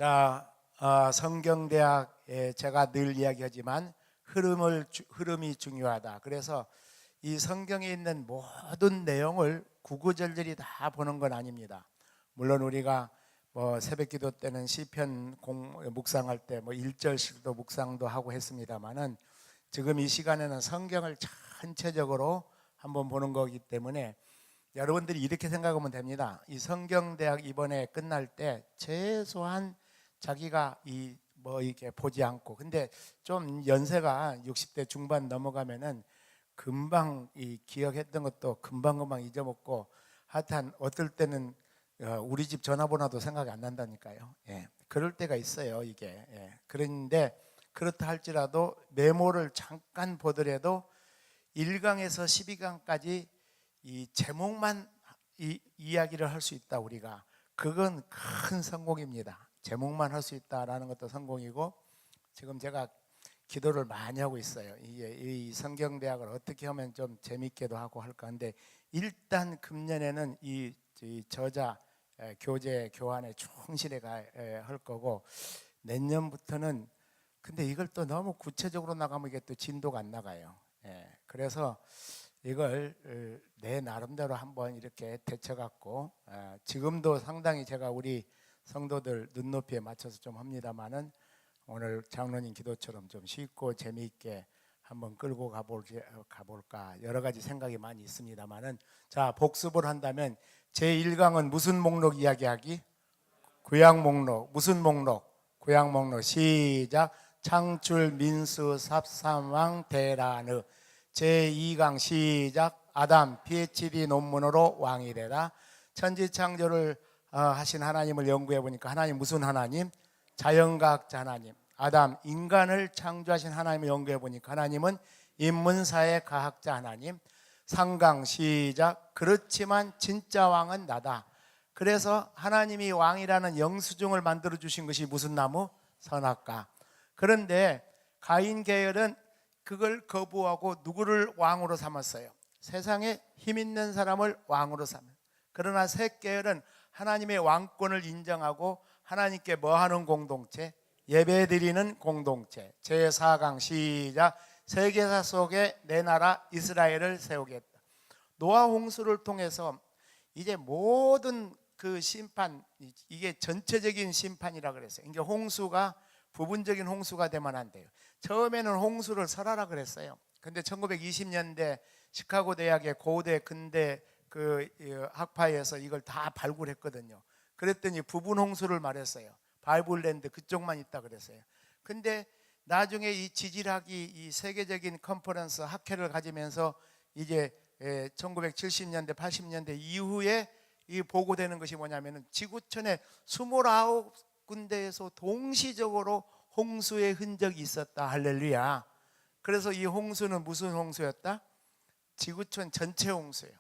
자, 성경대학에 제가 늘 이야기하지만 흐름이 중요하다. 그래서 이 성경에 있는 모든 내용을 구구절절히 다 보는 건 아닙니다. 물론 우리가 새벽기도 때는 시편 묵상할 때 1절씩도 묵상도 하고 했습니다만은 지금 이 시간에는 성경을 전체적으로 한번 보는 거기 때문에 여러분들이 이렇게 생각하면 됩니다. 이 성경대학 이번에 끝날 때 최소한 자기가 이렇게 보지 않고, 근데 좀 연세가 60대 중반 넘어가면은 금방 이 기억했던 것도 금방 잊어먹고, 하여튼 어떨 때는 우리 집 전화번호도 생각이 안 난다니까요. 예, 그럴 때가 있어요 이게. 예, 그런데 그렇다 할지라도 메모를 잠깐 보더라도 1강에서 12강까지 이 제목만 이야기를 할 수 있다. 우리가 그건 큰 성공입니다. 제목만 할 수 있다라는 것도 성공이고, 지금 제가 기도를 많이 하고 있어요. 이 성경대학을 어떻게 하면 좀 재밌게도 하고 할까. 근데 일단 금년에는 이 저자 교재 교환에 충실히 할 거고, 내년부터는, 근데 이걸 또 너무 구체적으로 나가면 이게 또 진도가 안 나가요. 그래서 이걸 내 나름대로 한번 이렇게 데쳐갖고, 지금도 상당히 제가 우리 성도들 눈높이에 맞춰서 좀 합니다만은, 오늘 장로님 기도처럼 좀 쉽고 재미있게 한번 끌고 가볼까 여러 가지 생각이 많이 있습니다만은, 자, 복습을 한다면 제1강은 무슨 목록 이야기하기? 구약 목록. 무슨 목록? 구약 목록. 시작. 창출, 민수, 삽삼왕, 대라느. 제2강 시작. 아담 PhD 논문으로 왕이 되다. 천지창조를 하신 하나님을 연구해 보니까, 하나님 무슨 하나님? 자연과학자 하나님. 아담 인간을 창조하신 하나님을 연구해 보니까 하나님은 인문사회 과학자 하나님. 3강 시작. 그렇지만 진짜 왕은 나다. 그래서 하나님이 왕이라는 영수증을 만들어 주신 것이 무슨 나무? 선악과. 그런데 가인 계열은 그걸 거부하고 누구를 왕으로 삼았어요? 세상에 힘 있는 사람을 왕으로 삼아요. 그러나 셋 계열은 하나님의 왕권을 인정하고 하나님께 뭐하는 공동체? 예배드리는 공동체. 제4강 시작. 세계사 속에 내 나라 이스라엘을 세우겠다. 노아 홍수를 통해서 이제 모든 그 심판, 이게 전체적인 심판이라 그랬어요. 이게 홍수가 부분적인 홍수가 되면 안 돼요. 처음에는 홍수를 설하라 그랬어요. 근데 1920년대 시카고 대학의 고대 근대 그 학파에서 이걸 다 발굴했거든요. 그랬더니 부분 홍수를 말했어요. 바이블랜드 그쪽만 있다 그랬어요. 근데 나중에 이 지질학이 이 세계적인 컨퍼런스 학회를 가지면서 이제 1970년대 80년대 이후에 이 보고되는 것이 뭐냐면은 지구촌에 29군데에서 동시적으로 홍수의 흔적이 있었다. 할렐루야. 그래서 이 홍수는 무슨 홍수였다? 지구촌 전체 홍수예요.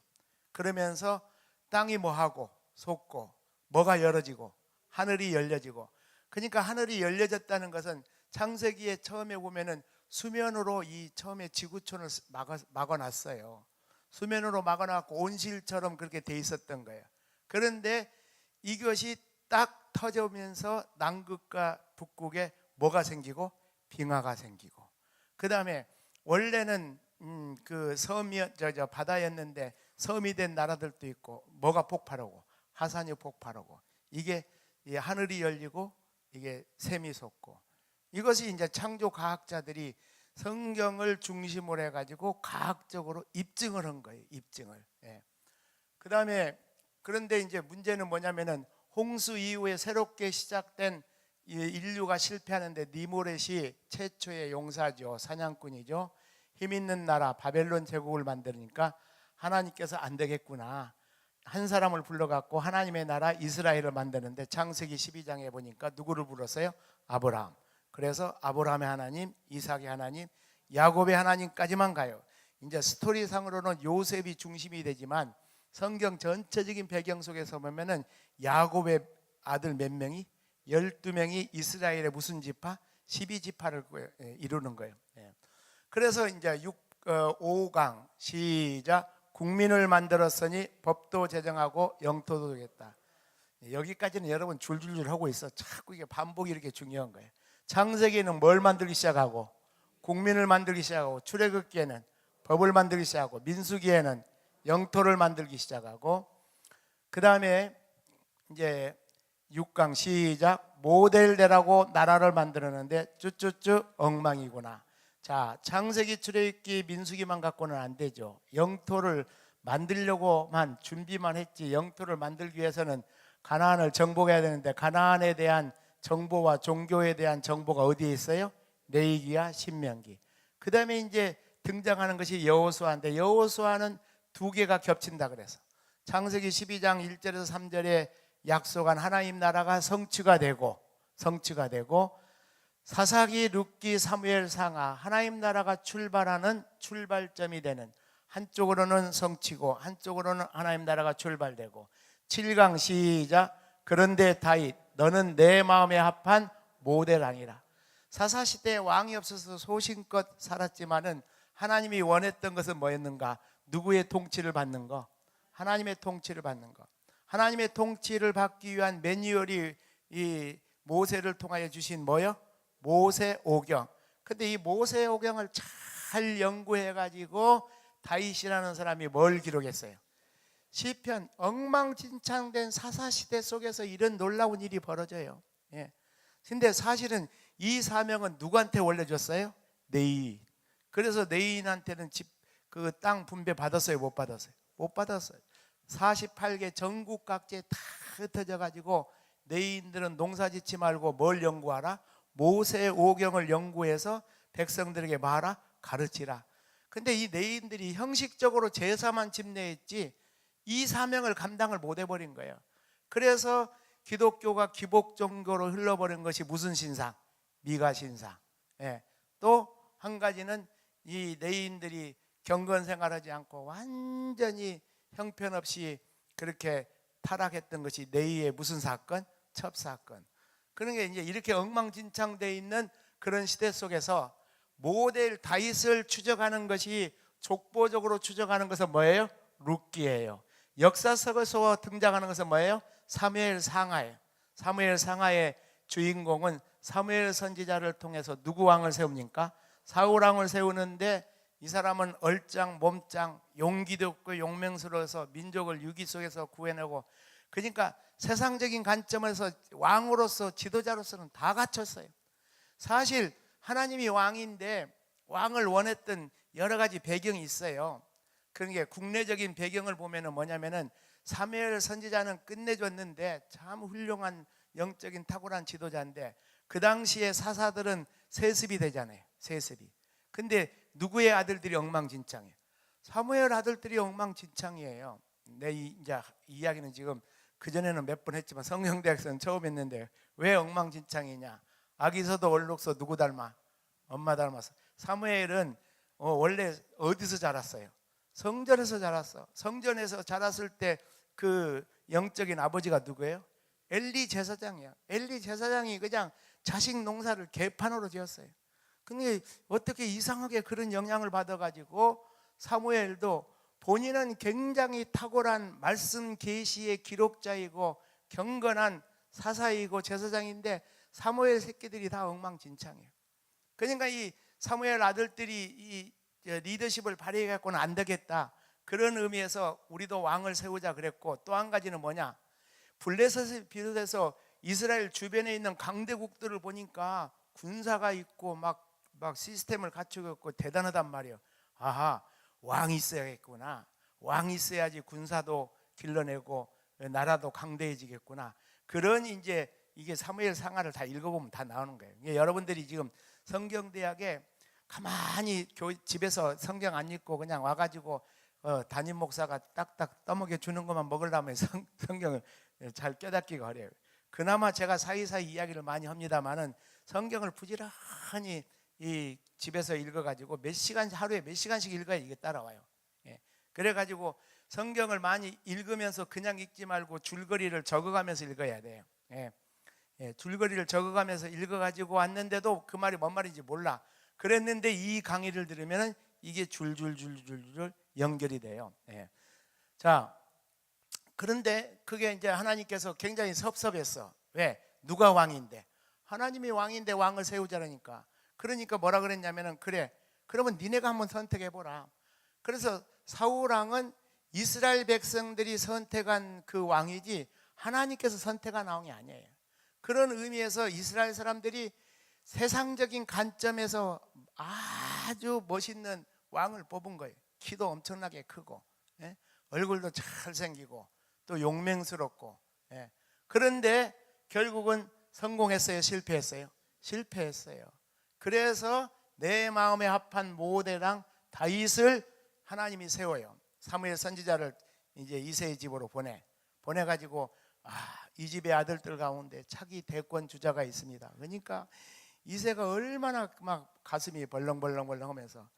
그러면서 땅이 뭐하고 솟고, 뭐가 열어지고, 하늘이 열려지고. 그러니까 하늘이 열려졌다는 것은 창세기에 처음에 보면은 수면으로 이 처음에 지구촌을 막아놨어요. 수면으로 막아놨고 온실처럼 그렇게 돼 있었던 거예요. 그런데 이것이 딱 터져면서 남극과 북극에 뭐가 생기고? 빙하가 생기고. 그 다음에 원래는 그 섬이 바다였는데 섬이 된 나라들도 있고, 뭐가 폭발하고? 하산이 폭발하고. 이게 하늘이 열리고 이게 샘이 솟고. 이것이 이제 창조 과학자들이 성경을 중심으로 해가지고 과학적으로 입증을 한 거예요. 입증을. 그 다음에 그런데 이제 문제는 뭐냐면은 홍수 이후에 새롭게 시작된 인류가 실패하는데, 니무렛이 최초의 용사죠. 사냥꾼이죠. 힘 있는 나라 바벨론 제국을 만드니까 하나님께서 안 되겠구나. 한 사람을 불러갖고 하나님의 나라 이스라엘을 만드는데, 창세기 12장에 보니까 누구를 불렀어요? 아브라함. 그래서 아브라함의 하나님, 이삭의 하나님, 야곱의 하나님까지만 가요. 이제 스토리상으로는 요셉이 중심이 되지만 성경 전체적인 배경 속에서 보면은 야곱의 아들 몇 명이? 12명이 이스라엘의 무슨 지파? 12지파를 이루는 거예요. 그래서 이제 5강 시작. 국민을 만들었으니 법도 제정하고 영토도 주겠다. 여기까지는 여러분 줄줄줄 하고 있어. 자꾸 이게 반복이 이렇게 중요한 거예요. 창세기에는 뭘 만들기 시작하고, 국민을 만들기 시작하고, 출애굽기에는 법을 만들기 시작하고, 민수기에는 영토를 만들기 시작하고, 그 다음에 이제 6강 시작. 모델대라고 나라를 만들었는데 쭈쭈쭈 엉망이구나. 자, 창세기, 출애굽기, 민수기만 갖고는 안 되죠. 영토를 만들려고만 준비만 했지, 영토를 만들기 위해서는 가나안을 정복해야 되는데, 가나안에 대한 정보와 종교에 대한 정보가 어디에 있어요? 레위기와 신명기. 그 다음에 이제 등장하는 것이 여호수아인데, 여호수아는 두 개가 겹친다 그래서 창세기 12장 1절에서 3절에 약속한 하나님 나라가 성취가 되고, 사사기, 룻기, 사무엘, 상하, 하나님 나라가 출발하는 출발점이 되는, 한쪽으로는 성취고 한쪽으로는 하나님 나라가 출발되고. 7강 시작. 그런데 다윗 너는 내 마음에 합한 모델 아니라. 사사시대에 왕이 없어서 소신껏 살았지만은 하나님이 원했던 것은 뭐였는가? 누구의 통치를 받는 거? 하나님의 통치를 받는 거. 하나님의 통치를 받기 위한 매뉴얼이 이 모세를 통하여 주신 뭐요? 모세오경. 근데 이 모세오경을 잘 연구해 가지고 다윗이라는 사람이 뭘 기록했어요? 시편. 엉망진창된 사사시대 속에서 이런 놀라운 일이 벌어져요. 예. 근데 사실은 이 사명은 누구한테 원래 줬어요? 네인. 그래서 네인한테는 그 땅 분배 받았어요? 못 받았어요? 못 받았어요. 48개 전국 각지에 다 흩어져 가지고 네인들은 농사 짓지 말고 뭘 연구하라? 모세오경을 연구해서 백성들에게 말하, 가르치라. 근데 이 네인들이 형식적으로 제사만 집례했지 이 사명을 감당을 못 해버린 거예요. 그래서 기독교가 기복 종교로 흘러버린 것이 무슨 신상? 미가 신상. 예. 또 한 가지는 이 네인들이 경건 생활하지 않고 완전히 형편없이 그렇게 타락했던 것이 네이의 무슨 사건? 첩사건. 그러니까 이제 이렇게 엉망진창되어 있는 그런 시대 속에서 모델 다윗을 추적하는 것이, 족보적으로 추적하는 것은 뭐예요? 룻기예요. 역사석에서 등장하는 것은 뭐예요? 사무엘 상하예요. 사무엘 상하의 주인공은 사무엘 선지자를 통해서 누구 왕을 세웁니까? 사울 왕을 세우는데, 이 사람은 얼짱 몸짱, 용기도 없고 용맹스러워서 민족을 위기 속에서 구해내고, 그러니까 세상적인 관점에서 왕으로서, 지도자로서는 다 갖췄어요. 사실 하나님이 왕인데 왕을 원했던 여러 가지 배경이 있어요. 그러니까 국내적인 배경을 보면은 뭐냐면은, 사무엘 선지자는 끝내줬는데 참 훌륭한 영적인 탁월한 지도자인데, 그 당시에 사사들은 세습이 되잖아요. 세습이. 근데 누구의 아들들이 엉망진창이에요? 사무엘 아들들이 엉망진창이에요. 내 이제 이야기는 지금 그전에는 몇 번 했지만 성경대학에서는 처음 했는데, 왜 엉망진창이냐? 아기서도 얼룩서 누구 닮아? 엄마 닮았어. 사무엘은 원래 어디서 자랐어요? 성전에서 자랐어. 성전에서 자랐을 때 그 영적인 아버지가 누구예요? 엘리 제사장이야. 엘리 제사장이 그냥 자식 농사를 개판으로 지었어요. 근데 어떻게 이상하게 그런 영향을 받아가지고 사무엘도, 본인은 굉장히 탁월한 말씀 계시의 기록자이고 경건한 사사이고 제사장인데 사무엘 새끼들이 다 엉망진창이에요. 그러니까 이 사무엘 아들들이 이 리더십을 발휘해 갖고는 안 되겠다, 그런 의미에서 우리도 왕을 세우자 그랬고, 또 한 가지는 뭐냐? 블레셋을 비롯해서 이스라엘 주변에 있는 강대국들을 보니까 군사가 있고 막 시스템을 갖추고 있고 대단하단 말이에요. 아하, 왕이 있어야겠구나. 왕이 있어야지 군사도 길러내고 나라도 강대해지겠구나. 그런 이제 이게 사무엘 상하를 다 읽어보면 다 나오는 거예요. 여러분들이 지금 성경대학에 가만히 집에서 성경 안 읽고 그냥 와가지고 담임 목사가 딱딱 떠먹여 주는 것만 먹으려면 성경을 잘 깨닫기가 어려워요. 그나마 제가 사이사이 이야기를 많이 합니다만은 성경을 부지런히 이 집에서 읽어가지고 하루에 몇 시간씩 읽어야 이게 따라와요. 예. 그래가지고 성경을 많이 읽으면서 그냥 읽지 말고 줄거리를 적어가면서 읽어야 돼요. 예. 예. 줄거리를 적어가면서 읽어가지고 왔는데도 그 말이 뭔 말인지 몰라. 그랬는데 이 강의를 들으면 이게 줄줄줄줄 연결이 돼요. 예. 자, 그런데 그게 이제 하나님께서 굉장히 섭섭했어. 왜? 누가 왕인데? 하나님이 왕인데 왕을 세우자라니까. 그러니까 뭐라 그랬냐면은, 그래, 그러면 니네가 한번 선택해 보라. 그래서 사울 왕은 이스라엘 백성들이 선택한 그 왕이지 하나님께서 선택한 왕이 아니에요. 그런 의미에서 이스라엘 사람들이 세상적인 관점에서 아주 멋있는 왕을 뽑은 거예요. 키도 엄청나게 크고, 예? 얼굴도 잘생기고 또 용맹스럽고, 예? 그런데 결국은 성공했어요? 실패했어요? 실패했어요. 그래서 내 마음에 합한 모대랑 다윗을 하나님이 세워요. 사무엘 선지자를 이제 이새의 집으로 보내가지고, 이 집의 아들들 가운데 차기 대권 주자가 있습니다. 그러니까 이새가 얼마나 막 가슴이 벌렁벌렁하면서,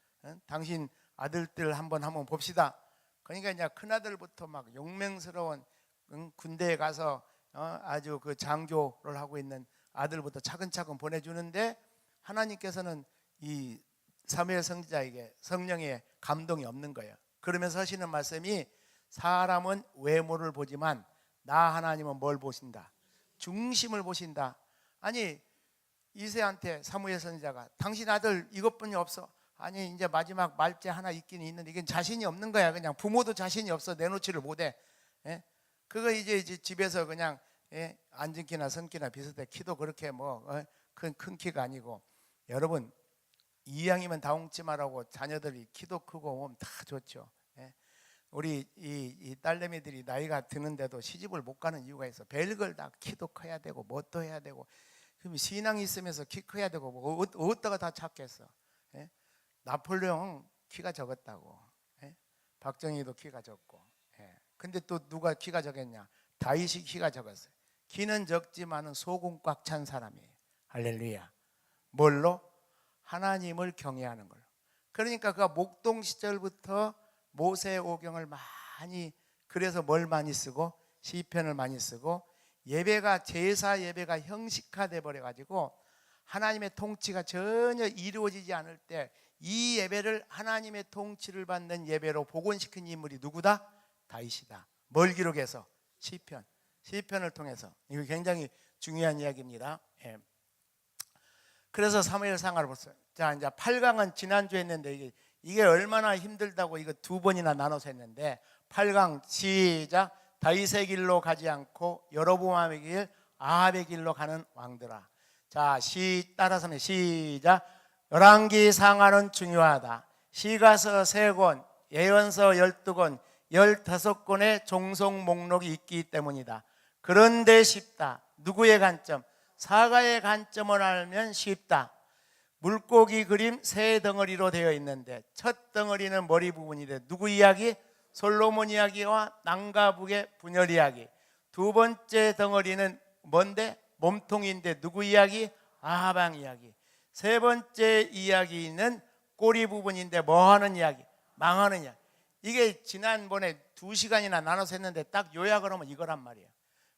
당신 아들들 한번 봅시다. 그러니까 이제 큰 아들부터 막 용맹스러운, 군대에 가서 아주 그 장교를 하고 있는 아들부터 차근차근 보내주는데, 하나님께서는 이 사무엘 선지자에게 성령의 감동이 없는 거예요. 그러면서 하시는 말씀이, 사람은 외모를 보지만 나 하나님은 뭘 보신다? 중심을 보신다. 아니, 이새한테 사무엘 선지자가, 당신 아들 이것뿐이 없어? 아니, 이제 마지막 말째 하나 있긴 있는데 이건 자신이 없는 거야. 그냥 부모도 자신이 없어. 내놓지를 못해. 예? 그거 이제 집에서 그냥, 예? 앉은 키나 선 키나 비슷해. 키도 그렇게 큰 키가 아니고. 여러분, 이왕이면 다홍치마라고 자녀들이 키도 크고 오면 다 좋죠. 예? 우리 이 딸내미들이 나이가 드는데도 시집을 못 가는 이유가 있어. 별걸 다 키도 커야 되고 뭣도 해야 되고, 그럼 신앙이 있으면서 키 커야 되고 뭐 어디다가 다 찾겠어. 예? 나폴레옹 키가 적었다고. 예? 박정희도 키가 적고. 예. 근데 또 누가 키가 적었냐? 다윗이 키가 적었어요. 키는 적지만은 속은 꽉 찬 사람이에요. 할렐루야. 뭘로? 하나님을 경외하는 걸로. 그러니까 그 목동 시절부터 모세오경을 많이, 그래서 뭘 많이 쓰고 시편을 많이 쓰고, 예배가, 제사 예배가 형식화돼 버려 가지고 하나님의 통치가 전혀 이루어지지 않을 때 이 예배를 하나님의 통치를 받는 예배로 복원시킨 인물이 누구다? 다윗이다. 뭘 기록해서? 시편을 통해서. 이거 굉장히 중요한 이야기입니다. 예. 그래서 사무엘상을 봤어요. 자, 이제 8강은 지난주에 했는데 이게 얼마나 힘들다고 이거 2번이나 나눠서 했는데, 8강 시작. 다윗의 길로 가지 않고 여로보암의 길, 아합의 길로 가는 왕들아. 자, 따라서 시작. 열왕기 상하는 중요하다. 시가서 3권, 예언서 12권, 15권의 종속 목록이 있기 때문이다. 그런데 쉽다. 누구의 관점? 사가의 관점을 알면 쉽다. 물고기 그림 3덩어리로 되어 있는데, 첫 덩어리는 머리 부분인데 누구 이야기? 솔로몬 이야기와 남과 북의 분열 이야기. 두 번째 덩어리는 뭔데? 몸통인데 누구 이야기? 아합 왕 이야기. 세 번째 이야기는 꼬리 부분인데 뭐 하는 이야기? 망하는 이야기. 이게 지난번에 2시간이나 나눠서 했는데 딱 요약을 하면 이거란 말이에요.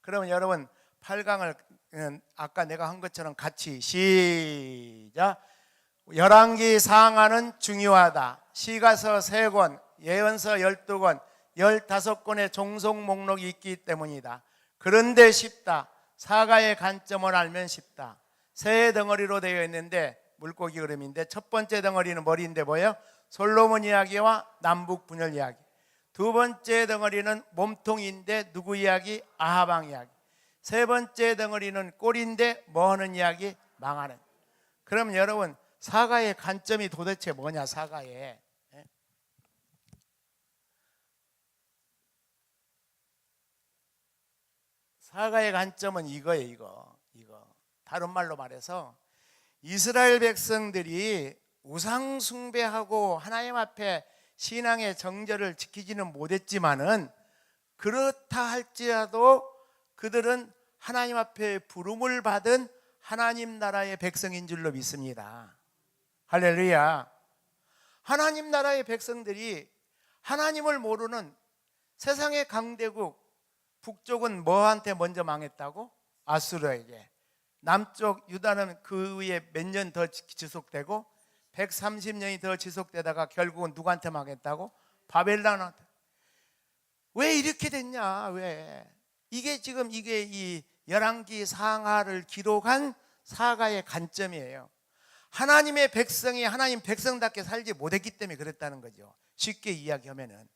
그러면 여러분 8강을 아까 내가 한 것처럼 같이 시작. 열왕기 상하는 중요하다. 시가서 3권, 예언서 12권, 15권의 종속 목록이 있기 때문이다. 그런데 쉽다. 사가의 관점을 알면 쉽다. 세 덩어리로 되어 있는데 물고기 그림인데, 첫 번째 덩어리는 머리인데 뭐예요? 솔로몬 이야기와 남북 분열 이야기. 두 번째 덩어리는 몸통인데 누구 이야기? 아합 왕 이야기. 세 번째 덩어리는 꼬리인데 뭐 하는 이야기? 망하는. 그럼 여러분, 사가의 관점이 도대체 뭐냐? 사가의 관점은 이거예요. 이거. 다른 말로 말해서 이스라엘 백성들이 우상 숭배하고 하나님 앞에 신앙의 정절을 지키지는 못했지만은, 그렇다 할지라도 그들은 하나님 앞에 부름을 받은 하나님 나라의 백성인 줄로 믿습니다. 할렐루야. 하나님 나라의 백성들이 하나님을 모르는 세상의 강대국, 북쪽은 뭐한테 먼저 망했다고? 아수르에게. 남쪽 유다는 그 위에 몇 년 더 지속되고 130년이 더 지속되다가 결국은 누구한테 망했다고? 바벨론한테. 왜 이렇게 됐냐? 왜? 이게 지금 이게 이 열왕기 상하를 기록한 사가의 관점이에요. 하나님의 백성이 하나님 백성답게 살지 못했기 때문에 그랬다는 거죠. 쉽게 이야기하면은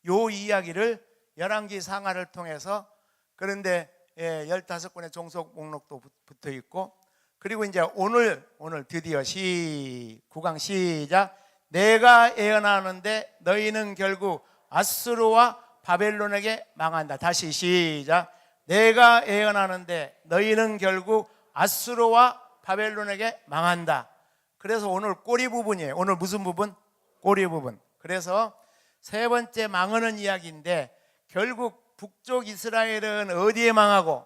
요 이야기를 열왕기 상하를 통해서, 그런데 15권의 종속 목록도 붙어 있고, 그리고 이제 오늘 드디어 9강 시작. 내가 예언하는데 너희는 결국 아수르와 바벨론에게 망한다. 다시 시작. 내가 예언하는데 너희는 결국 아수르와 바벨론에게 망한다. 그래서 오늘 꼬리 부분이에요. 오늘 무슨 부분? 꼬리 부분. 그래서 세 번째 망하는 이야기인데, 결국 북쪽 이스라엘은 어디에 망하고?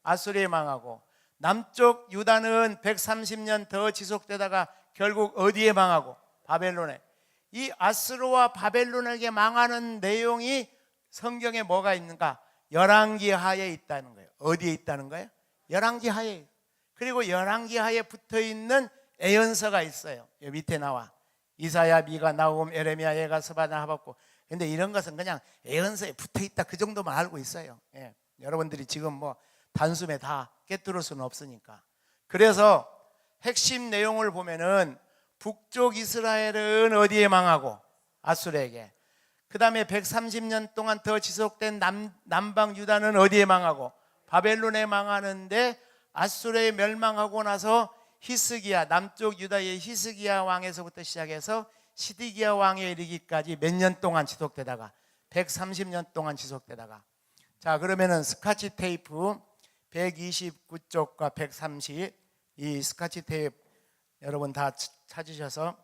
아수르에 망하고, 남쪽 유다는 130년 더 지속되다가 결국 어디에 망하고? 바벨론에. 이 아수르와 바벨론에게 망하는 내용이 성경에 뭐가 있는가? 열왕기 하에 있다는 거예요. 어디에 있다는 거예요? 열왕기 하에. 그리고 열왕기 하에 붙어있는 예언서가 있어요. 여기 밑에 나와. 이사야, 미가, 나훔, 에레미야, 예가, 스바냐, 하박국. 근데 이런 것은 그냥 예언서에 붙어있다, 그 정도만 알고 있어요. 여러분들이 지금 뭐 단숨에 다 깨뜨릴 수는 없으니까. 그래서 핵심 내용을 보면은 북쪽 이스라엘은 어디에 망하고? 아수르에게. 그 다음에 130년 동안 더 지속된 남방 유다는 어디에 망하고? 바벨론에 망하는데, 아수르에 멸망하고 나서 히스기야, 남쪽 유다의 히스기야 왕에서부터 시작해서 시디기야 왕에 이르기까지 몇 년 동안 지속되다가 130년 동안 지속되다가. 자, 그러면은 스카치 테이프 129쪽과 130, 이 스카치 테이프 여러분 다 찾으셔서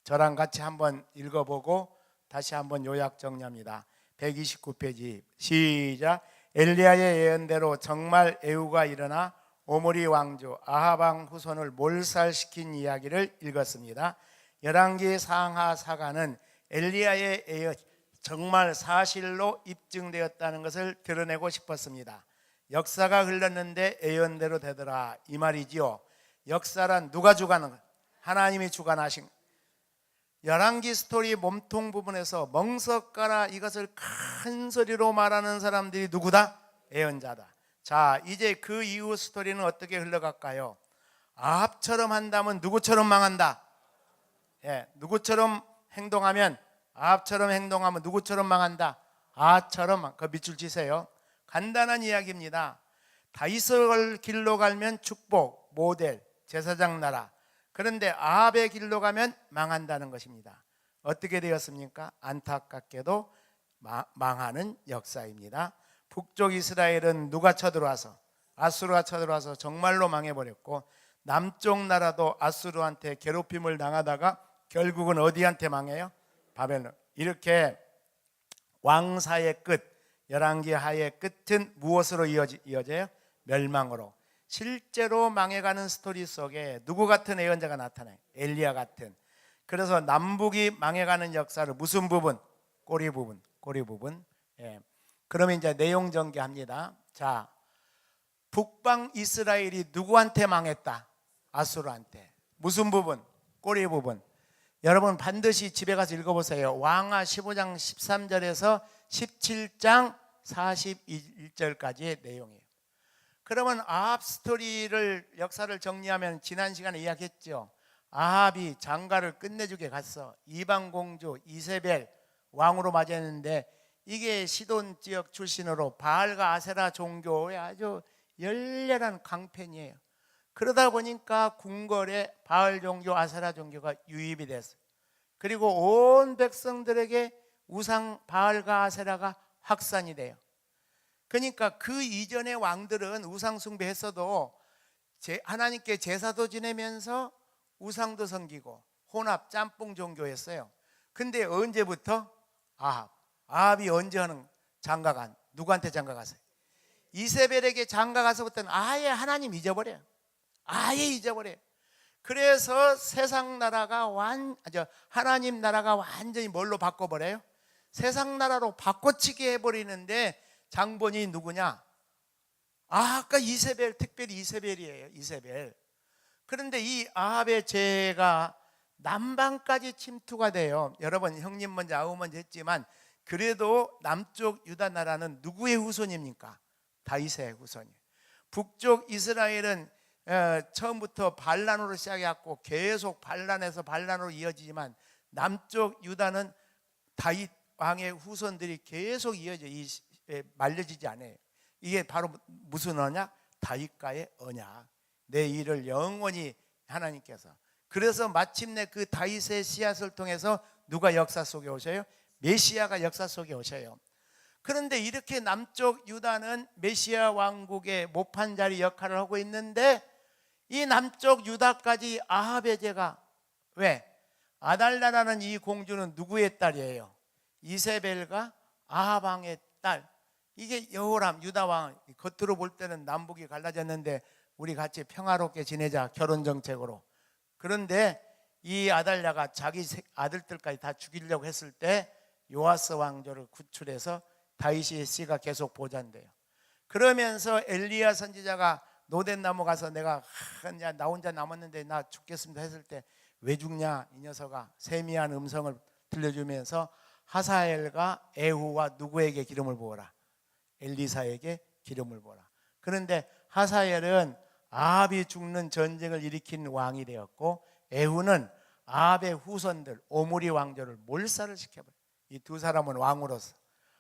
저랑 같이 한번 읽어보고 다시 한번 요약 정리합니다. 129페이지 시작. 엘리야의 예언대로 정말 애후가 일어나 오므리 왕조 아합 후손을 몰살시킨 이야기를 읽었습니다. 열왕기 상하 사가는 엘리야의 예언 정말 사실로 입증되었다는 것을 드러내고 싶었습니다. 역사가 흘렀는데 예언대로 되더라, 이 말이지요. 역사란 누가 주관하는? 하나님이 주관하신. 열왕기 스토리 몸통 부분에서 멍석가라 이것을 큰 소리로 말하는 사람들이 누구다? 예언자다. 자, 이제 그 이후 스토리는 어떻게 흘러갈까요? 아합처럼 한다면 누구처럼 망한다? 누구처럼 행동하면, 아합처럼 행동하면 누구처럼 망한다? 아합처럼. 그 밑줄 치세요. 간단한 이야기입니다. 다윗의 길로 가면 축복, 모델, 제사장 나라. 그런데 아합의 길로 가면 망한다는 것입니다. 어떻게 되었습니까? 안타깝게도 망하는 역사입니다. 북쪽 이스라엘은 누가 쳐들어와서? 아수르가 쳐들어와서 정말로 망해버렸고, 남쪽 나라도 아수르한테 괴롭힘을 당하다가 결국은 어디한테 망해요? 바벨론. 이렇게 왕사의 끝, 열왕기 하의 끝은 무엇으로 이어져요? 멸망으로. 실제로 망해가는 스토리 속에 누구 같은 예언자가 나타나요? 엘리야 같은. 그래서 남북이 망해가는 역사를 무슨 부분? 꼬리 부분. 꼬리 부분. 그러면 이제 내용 전개합니다. 자, 북방 이스라엘이 누구한테 망했다? 아수르한테. 무슨 부분? 꼬리 부분. 여러분 반드시 집에 가서 읽어보세요. 왕하 15장 13절에서 17장 41절까지의 내용이에요. 그러면 아합 스토리를, 역사를 정리하면 지난 시간에 이야기했죠. 아합이 장가를 끝내주게 갔어. 이방 공주 이세벨 왕으로 맞이했는데, 이게 시돈 지역 출신으로 바알과 아세라 종교의 아주 열렬한 강팬이에요. 그러다 보니까 궁궐에 바알 종교, 아세라 종교가 유입이 됐어요. 그리고 온 백성들에게 우상 바알과 아세라가 확산이 돼요. 그러니까 그 이전의 왕들은 우상 숭배했어도 하나님께 제사도 지내면서 우상도 섬기고 혼합 짬뽕 종교였어요. 근데 언제부터? 아합이 언제 하는 장가간? 누구한테 장가갔어요? 이세벨에게 장가가서부터는 아예 하나님 잊어버려요. 아예 잊어버려요. 그래서 세상 나라가 하나님 나라가 완전히 뭘로 바꿔버려요? 세상 나라로 바꿔치기 해버리는데 장본이 누구냐? 아까 이세벨, 특별히 이세벨이에요. 이세벨. 그런데 이 아합의 죄가 남방까지 침투가 돼요. 여러분 형님 먼저 아우 먼저 했지만 그래도 남쪽 유다 나라는 누구의 후손입니까? 다윗의 후손이에요. 북쪽 이스라엘은 처음부터 반란으로 시작해갖고 계속 반란에서 반란으로 이어지지만 남쪽 유다는 다윗 왕의 후손들이 계속 이어져 말려지지 않아요. 이게 바로 무슨 언약? 다윗과의 언약. 내 일을 영원히 하나님께서. 그래서 마침내 그 다윗의 씨앗을 통해서 누가 역사 속에 오셔요? 메시아가 역사 속에 오셔요. 그런데 이렇게 남쪽 유다는 메시아 왕국의 모판자리 역할을 하고 있는데 이 남쪽 유다까지 아합의 죄가 왜? 아달랴라는 이 공주는 누구의 딸이에요? 이세벨과 아합 왕의 딸. 이게 여호람 유다 왕. 겉으로 볼 때는 남북이 갈라졌는데 우리 같이 평화롭게 지내자 결혼 정책으로. 그런데 이 아달랴가 자기 아들들까지 다 죽이려고 했을 때 요아스 왕조를 구출해서 다윗의 씨가 계속 보존돼요. 그러면서 엘리야 선지자가 노덴나무 가서 내가 나 혼자 남았는데 나 죽겠습니다 했을 때 왜 죽냐 이 녀석아 세미한 음성을 들려주면서 하사엘과 에후와 누구에게 기름을 부어라? 엘리사에게 기름을 부어라. 그런데 하사엘은 아합이 죽는 전쟁을 일으킨 왕이 되었고 에후는 아합의 후손들 오므리 왕조를 몰살을 시켜버려요. 이 두 사람은 왕으로서,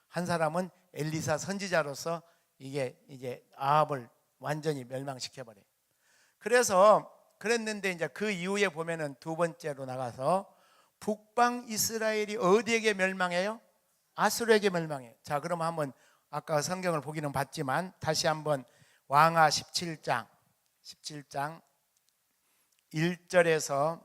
한 사람은 엘리사 선지자로서 이게 이제 아합을 완전히 멸망시켜버려요. 그래서 그랬는데 이제 그 이후에 보면은 두 번째로 나가서 북방 이스라엘이 어디에게 멸망해요? 아수르에게 멸망해요. 자, 그럼 한번 아까 성경을 보기는 봤지만 다시 한번 왕하 17장 1절에서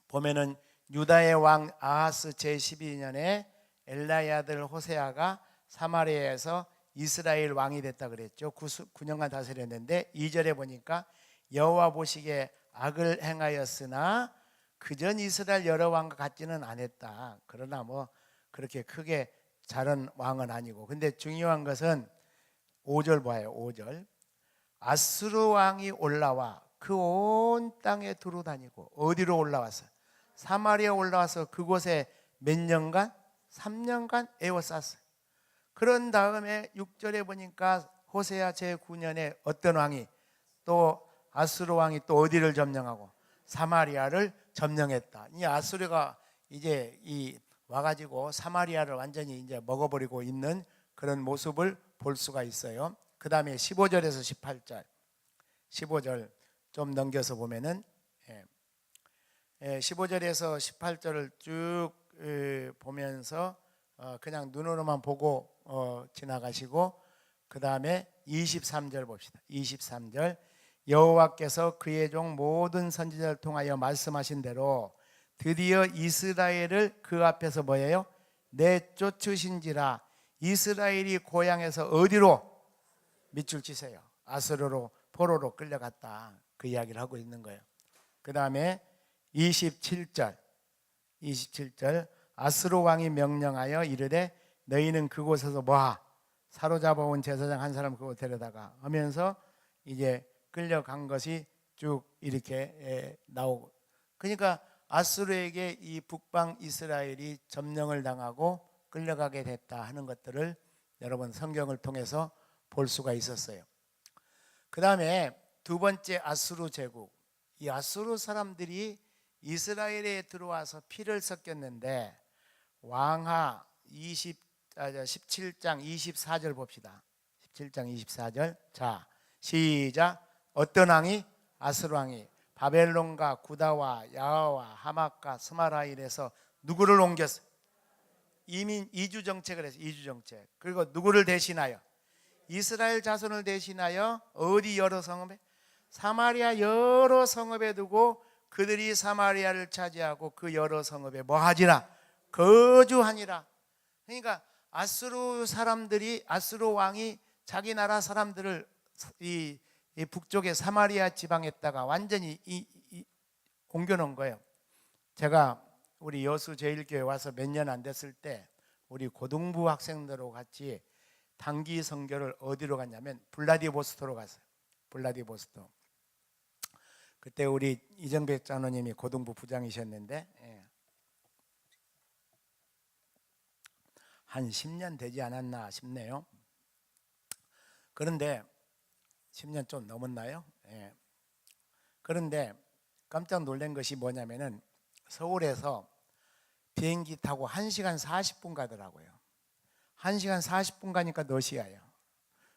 보면은 유다의 왕 아하스 제12년에 엘라의 아들 호세아가 사마리아에서 이스라엘 왕이 됐다 그랬죠. 9년간 다스렸는데 2절에 보니까 여호와 보시기에 악을 행하였으나 그전 이스라엘 여러 왕과 같지는 않았다. 그러나 뭐 그렇게 크게 잘한 왕은 아니고. 근데 중요한 것은 5절 봐요. 5절. 아수르 왕이 올라와 그 온 땅에 두루 다니고. 어디로 올라왔어요? 사마리아 올라와서 그곳에 몇 년간? 3년간 에워쌌어요. 그런 다음에 6절에 보니까 호세아 제9년에 어떤 왕이 또 아수르 왕이 또 어디를 점령하고? 사마리아를 점령했다. 이 아수르가 이제 이 와가지고 사마리아를 완전히 이제 먹어버리고 있는 그런 모습을 볼 수가 있어요. 그 다음에 15절에서 18절, 15절 좀 넘겨서 보면은 15절에서 18절을 쭉 보면서 그냥 눈으로만 보고 지나가시고 그 다음에 23절 봅시다. 23절 여호와께서 그의 종 모든 선지자를 통하여 말씀하신 대로 드디어 이스라엘을 그 앞에서 뭐예요? 내쫓으신지라. 이스라엘이 고향에서 어디로? 밑줄 치세요. 아수르로 포로로 끌려갔다. 그 이야기를 하고 있는 거예요. 그 다음에 27절 아수르 왕이 명령하여 이르되 너희는 그곳에서 뭐하? 사로잡아온 제사장 한 사람 그곳 데려다가 하면서 이제 끌려간 것이 쭉 이렇게 나오고. 그러니까 아수르에게 이 북방 이스라엘이 점령을 당하고 끌려가게 됐다 하는 것들을 여러분 성경을 통해서 볼 수가 있었어요. 그 다음에 두 번째 아수르 제국. 이 아수르 사람들이 이스라엘에 들어와서 피를 섞였는데 왕하 17장 24절 봅시다. 17장 24절. 자, 시작. 어떤 왕이? 아수르 왕이 바벨론과 구다와 야하와 하맛과 스마라일에서 누구를 옮겼어요? 이민 이주 정책을 해서 이주 정책. 그리고 누구를 대신하여? 이스라엘 자손을 대신하여 어디 여러 성읍에? 사마리아 여러 성읍에 두고 그들이 사마리아를 차지하고 그 여러 성읍에 뭐 하지라? 거주하니라. 그러니까 아수르 사람들이, 아수르 왕이 자기 나라 사람들을 이 북쪽의 사마리아 지방에다가 완전히 옮겨놓은 거예요. 제가 우리 여수 제1교회 와서 몇 년 안 됐을 때 우리 고등부 학생들하고 같이 단기 선교를 어디로 갔냐면 블라디보스토크로 갔어요. 블라디보스토크. 그때 우리 이정백 장로님이 고등부 부장이셨는데 한 10년 되지 않았나 싶네요. 그런데 10년 좀 넘었나요? 예. 그런데 깜짝 놀란 것이 뭐냐면은 서울에서 비행기 타고 1시간 40분 가더라고요. 1시간 40분 가니까 러시아예요.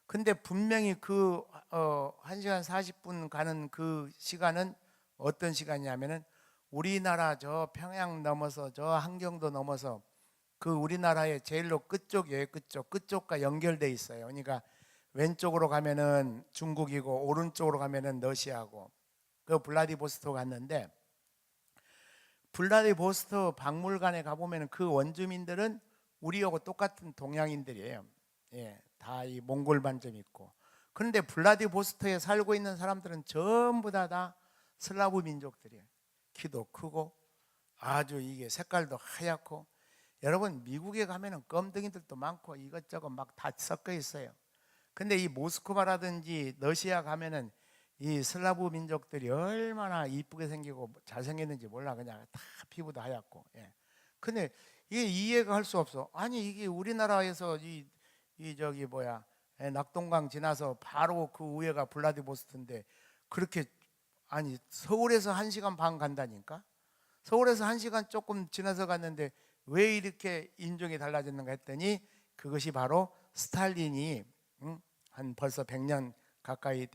근데 분명히 그 1시간 40분 가는 그 시간은 어떤 시간이냐면은 우리나라 저 평양 넘어서 저 한경도 넘어서 그 우리나라의 제일로 끝쪽이에요. 끝쪽과 연결돼 있어요. 그러니까 왼쪽으로 가면은 중국이고 오른쪽으로 가면은 러시아고, 그 블라디보스토크 갔는데, 블라디보스토크 박물관에 가보면 그 원주민들은 우리하고 똑같은 동양인들이에요. 예, 다 이 몽골 반점 있고. 그런데 블라디보스토크에 살고 있는 사람들은 전부 다 슬라브 민족들이에요. 키도 크고 아주 이게 색깔도 하얗고, 여러분 미국에 가면은 검둥이들도 많고 이것저것 막 다 섞여 있어요. 근데 이 모스크바라든지 러시아 가면은 이 슬라브 민족들이 얼마나 이쁘게 생기고 잘생겼는지 몰라. 그냥 다 피부도 하얗고. 예. 근데 이게 이해가 할 수 없어. 아니 이게 우리나라에서 이 저기 뭐야, 낙동강 지나서 바로 그 위에가 블라디보스토크인데, 그렇게, 아니 서울에서 1시간 반 간다니까. 서울에서 1시간 조금 지나서 갔는데 왜 이렇게 인종이 달라졌는가 했더니, 그것이 바로 스탈린이 한 벌써 100년 가까이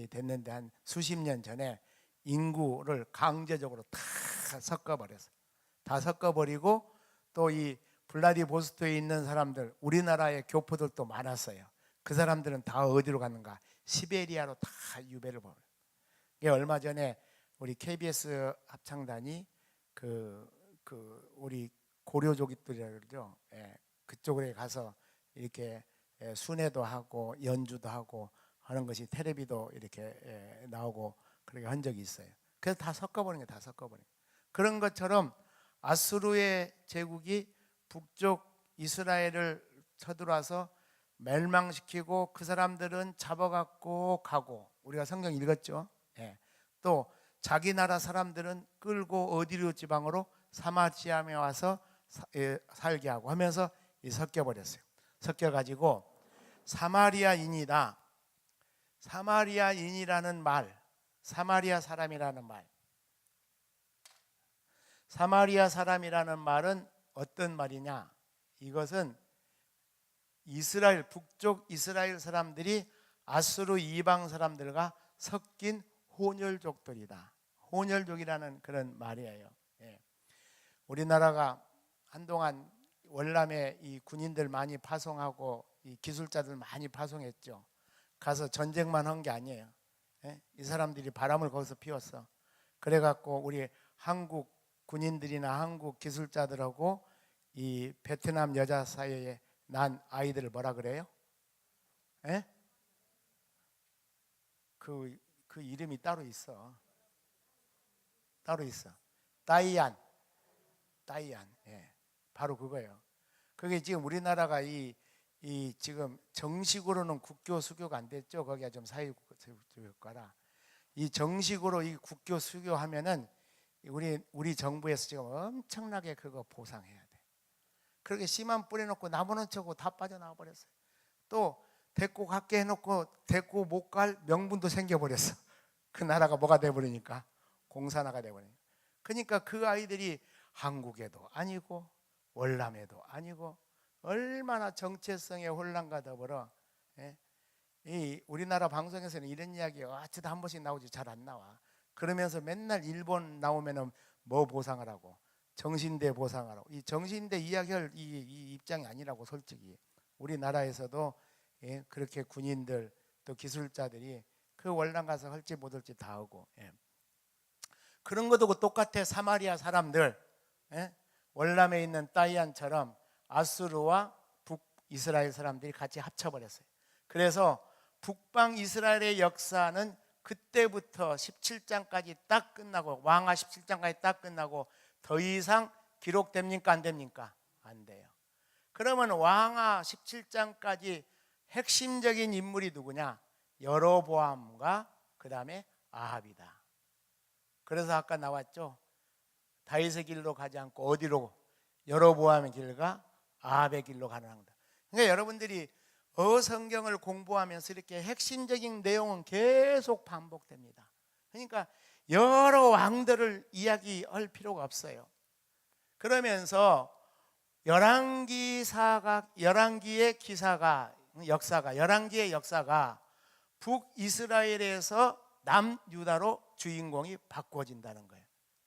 됐는데 한 수십 년 전에 인구를 강제적으로 다 섞어버렸어요. 다 섞어버리고, 또 이 블라디보스토크에 있는 사람들, 우리나라의 교포들도 많았어요. 그 사람들은 다 어디로 갔는가? 시베리아로 다 유배를 버려요. 얼마 전에 우리 KBS 합창단이 그 우리 고려족들이라고 그러죠. 예, 그쪽에 가서 이렇게 순회도 하고 연주도 하고 하는 것이 텔레비도 이렇게 나오고 그렇게 한 적이 있어요. 그래서 다 섞어버린 거예요. 다 섞어버린 거예요. 그런 것처럼 아수르의 제국이 북쪽 이스라엘을 쳐들어와서 멸망시키고, 그 사람들은 잡아갖고 가고, 우리가 성경 읽었죠. 예. 또 자기 나라 사람들은 끌고 어디로, 지방으로, 사마리아에 와서 살게 하고 하면서 섞여버렸어요. 섞여가지고 사마리아인이다, 사마리아인이라는 말, 사마리아 사람이라는 말, 사마리아 사람이라는 말은 어떤 말이냐? 이것은 이스라엘, 북쪽 이스라엘 사람들이 아수르 이방 사람들과 섞인 혼혈족들이다. 혼혈족이라는 그런 말이에요. 예. 우리나라가 한동안 월남에 이 군인들 많이 파송하고 이 기술자들 많이 파송했죠. 가서 전쟁만 한 게 아니에요. 예? 이 사람들이 바람을 거기서 피웠어. 그래갖고 우리 한국 군인들이나 한국 기술자들하고 이 베트남 여자 사이에 난 아이들을 뭐라 그래요? 예? 그 이름이 따로 있어. 따로 있어. 다이안. 예. 바로 그거예요. 그게 지금 우리나라가 이 지금 정식으로는 국교 수교가 안 됐죠. 거기가 좀 사회국가라. 이 정식으로 이 국교 수교하면은 우리 정부에서 지금 엄청나게 그거 보상해야 돼. 그렇게 씨만 뿌려놓고 나무는 쳐고 다 빠져나와 버렸어요. 또 데리고 갖게 해놓고 데리고 못 갈 명분도 생겨버렸어. 그 나라가 뭐가 돼버리니까, 공산화가 돼버리니까. 그러니까 그 아이들이 한국에도 아니고 월남에도 아니고 얼마나 정체성의 혼란과 더불어, 예? 이 우리나라 방송에서는 이런 이야기 어쩌다 한 번씩 나오지 잘 안 나와. 그러면서 맨날 일본 나오면은 뭐 보상을 하고, 정신대 보상을 하고, 이 정신대 이야기할 이 입장이 아니라고. 솔직히 우리나라에서도 예, 그렇게 군인들 또 기술자들이 그 월남 가서 할지 못할지 다 하고, 예. 그런 것도 똑같아. 사마리아 사람들, 예? 월남에 있는 다이안처럼 아수르와 북이스라엘 사람들이 같이 합쳐버렸어요. 그래서 북방 이스라엘의 역사는 그때부터 17장까지 딱 끝나고, 왕하 17장까지 딱 끝나고 더 이상 기록됩니까? 안 됩니까? 안 돼요. 그러면 왕하 17장까지 핵심적인 인물이 누구냐? 여로보암과 그 다음에 아합이다. 그래서 아까 나왔죠. 다윗의 길로 가지 않고 어디로? 여로보암의 길과 아합의 길로 가는 왕들. 그러니까 여러분들이 성경을 공부하면서 이렇게 핵심적인 내용은 계속 반복됩니다. 그러니까 여러 왕들을 이야기할 필요가 없어요. 그러면서 열왕기의 역사가 북이스라엘에서 남유다로 주인공이 바꿔진다는 거예요.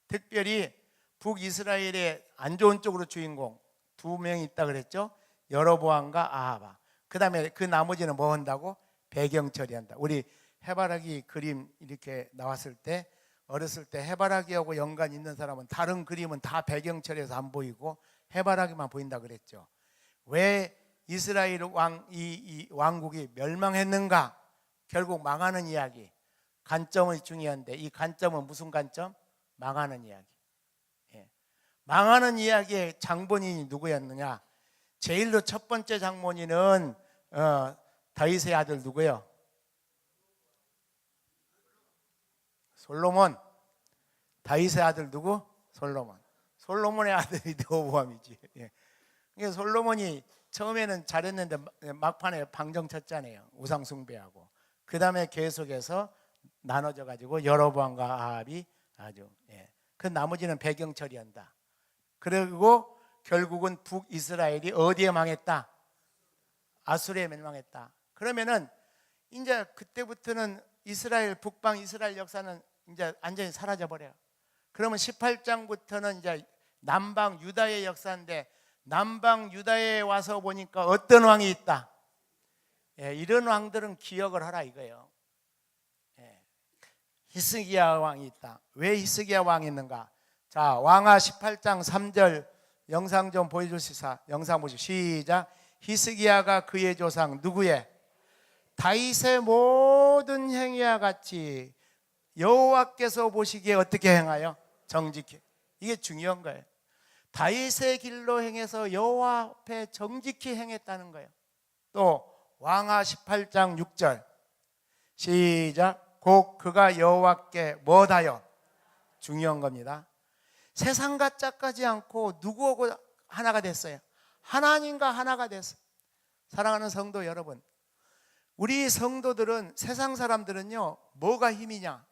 특별히 북이스라엘의 안 좋은 쪽으로 주인공 두 명이 있다 그랬죠. 여로보암과 아하바. 그 다음에 그 나머지는 뭐 한다고? 배경 처리한다. 우리 해바라기 그림 이렇게 나왔을 때 어렸을 때 해바라기하고 연관 있는 사람은 다른 그림은 다 배경 처리해서 안 보이고 해바라기만 보인다 그랬죠. 왜 이스라엘 이 왕국이 멸망했는가? 결국 망하는 이야기. 관점이 중요한데 이 관점은 무슨 관점? 망하는 이야기. 예. 망하는 이야기의 장본인이 누구였느냐? 제일로 첫 번째 장본인은 다윗의 아들 누구요? 솔로몬. 다윗의 아들 누구? 솔로몬. 솔로몬의 아들이 르호보암이지. 예. 그러니까 솔로몬이 처음에는 잘했는데 막판에 방정 쳤잖아요. 우상 숭배하고. 그 다음에 계속해서 나눠져 가지고 여로보암과 아합이 아주 그 나머지는 배경 처리한다. 그리고 결국은 북이스라엘이 어디에 망했다? 아수르에 멸망했다. 그러면은 이제 그때부터는 이스라엘 북방 이스라엘 역사는 이제 완전히 사라져 버려요. 그러면 18장부터는 이제 남방 유다의 역사인데 남방 유다에 와서 보니까 어떤 왕이 있다. 이런 왕들은 기억을 하라 이거예요. 히스기야 왕이 있다. 왜 히스기야 왕이 있는가? 자, 왕하 18장 3절 영상 좀 보여주시사. 영상 보시죠. 시작. 히스기야가 그의 조상 누구의? 다윗의 모든 행위와 같이 여호와께서 보시기에 어떻게 행하여? 정직히. 이게 중요한 거예요. 다윗의 길로 행해서 여호와 앞에 정직히 행했다는 거예요. 또 왕하 18장 6절 시작. 곧 그가 여호와께 뭐다요? 중요한 겁니다. 세상 같지까지 않고 누구하고 하나가 됐어요? 하나님과 하나가 됐어요. 사랑하는 성도 여러분, 우리 성도들은 세상 사람들은요 뭐가 힘이냐?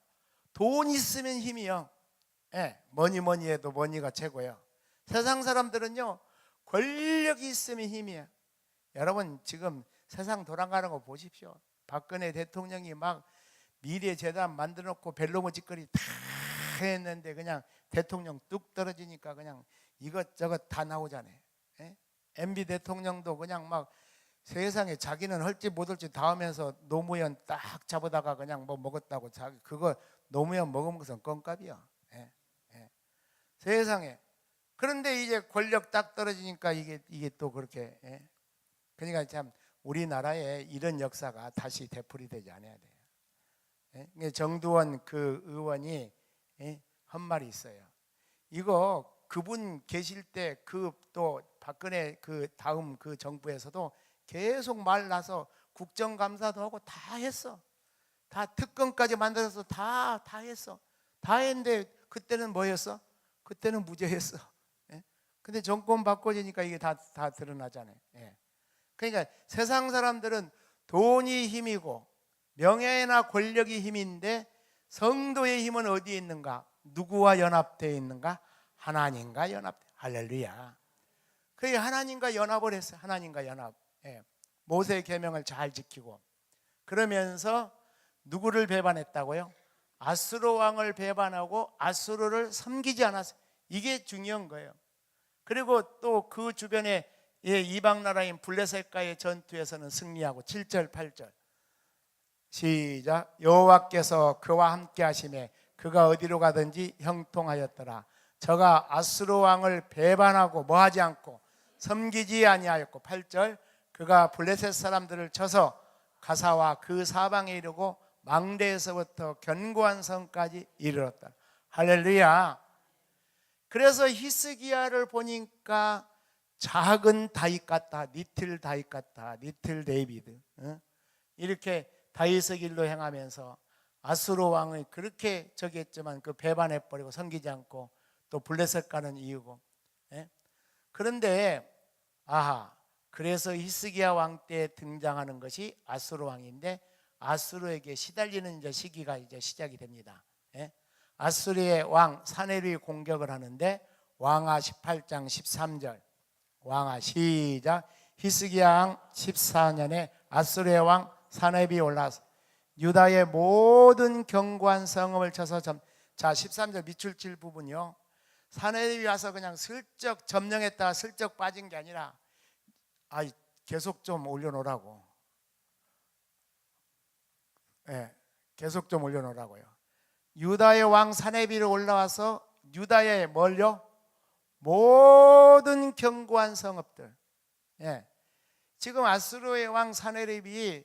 돈 있으면 힘이요. 뭐니 해도 머니가 최고예요. 세상 사람들은요 권력이 있으면 힘이에요. 여러분 지금 세상 돌아가는 거 보십시오. 박근혜 대통령이 막 미래재단 만들어 놓고 벨로모 짓거리 다 했는데 그냥 대통령 뚝 떨어지니까 그냥 이것저것 다 나오잖아요. MB 대통령도 그냥 막 세상에 자기는 할지 못할지 다 하면서 노무현 딱 잡아다가 그냥 뭐 먹었다고 자기 그거 노무현 먹은 것은 껌값이야. 세상에. 그런데 이제 권력 딱 떨어지니까 이게 또 그렇게. 그러니까 참 우리나라에 이런 역사가 다시 되풀이되지 않아야 돼요. 정두원 그 의원이 한 말이 있어요. 이거 그분 계실 때 그 또 박근혜 그 다음 그 정부에서도 계속 말 나서 국정감사도 하고 다 했어. 다 특검까지 만들어서 다 했어. 다 했는데 그때는 뭐였어? 그때는 무죄였어. 근데 정권 바꿔지니까 이게 다 드러나잖아요. 그러니까 세상 사람들은 돈이 힘이고 명예나 권력이 힘인데 성도의 힘은 어디에 있는가? 누구와 연합되어 있는가? 하나님과 연합. 할렐루야. 그게 하나님과 연합을 했어요. 하나님과 연합. 모세의 계명을 잘 지키고 그러면서 누구를 배반했다고요? 아수르 왕을 배반하고 아수르를 섬기지 않았어요. 이게 중요한 거예요. 그리고 또 그 주변에 이방 나라인 블레셋과의 전투에서는 승리하고 7절 8절 시작. 여호와께서 그와 함께 하심에 그가 어디로 가든지 형통하였더라. 저가 아수르 왕을 배반하고 뭐하지 않고 섬기지 아니하였고 8절 그가 블레셋 사람들을 쳐서 가사와 그 사방에 이르고 망대에서부터 견고한 성까지 이르렀다. 할렐루야. 그래서 히스기야를 보니까 작은 다윗 같다. 리틀 다윗 같다. 리틀 데이비드. 이렇게 다윗의 길로 행하면서 아수르 왕이 그렇게 저기 했지만 그 배반해버리고 섬기지 않고 또 블레셋 가는 이유고. 그런데 아하, 그래서 히스기야 왕 때 등장하는 것이 아수르 왕인데 아수르에게 시달리는 이제 시기가 이제 시작이 됩니다. 예? 아수르의 왕 사네립이 공격을 하는데 왕하 18장 13절 왕하 시작. 히스기야 왕 14년에 아수르의 왕 사네립이 올라서 유다의 모든 견고한 성읍을 쳐서 자 13절 밑줄 칠 부분이요. 사네립이 와서 그냥 슬쩍 점령했다가 슬쩍 빠진 게 아니라 계속 좀 올려놓으라고. 예, 계속 좀 올려놓으라고요. 유다의 왕 사네립이 올라와서 유다의 뭘요? 모든 견고한 성읍들. 예, 지금 아수르의 왕 사네립이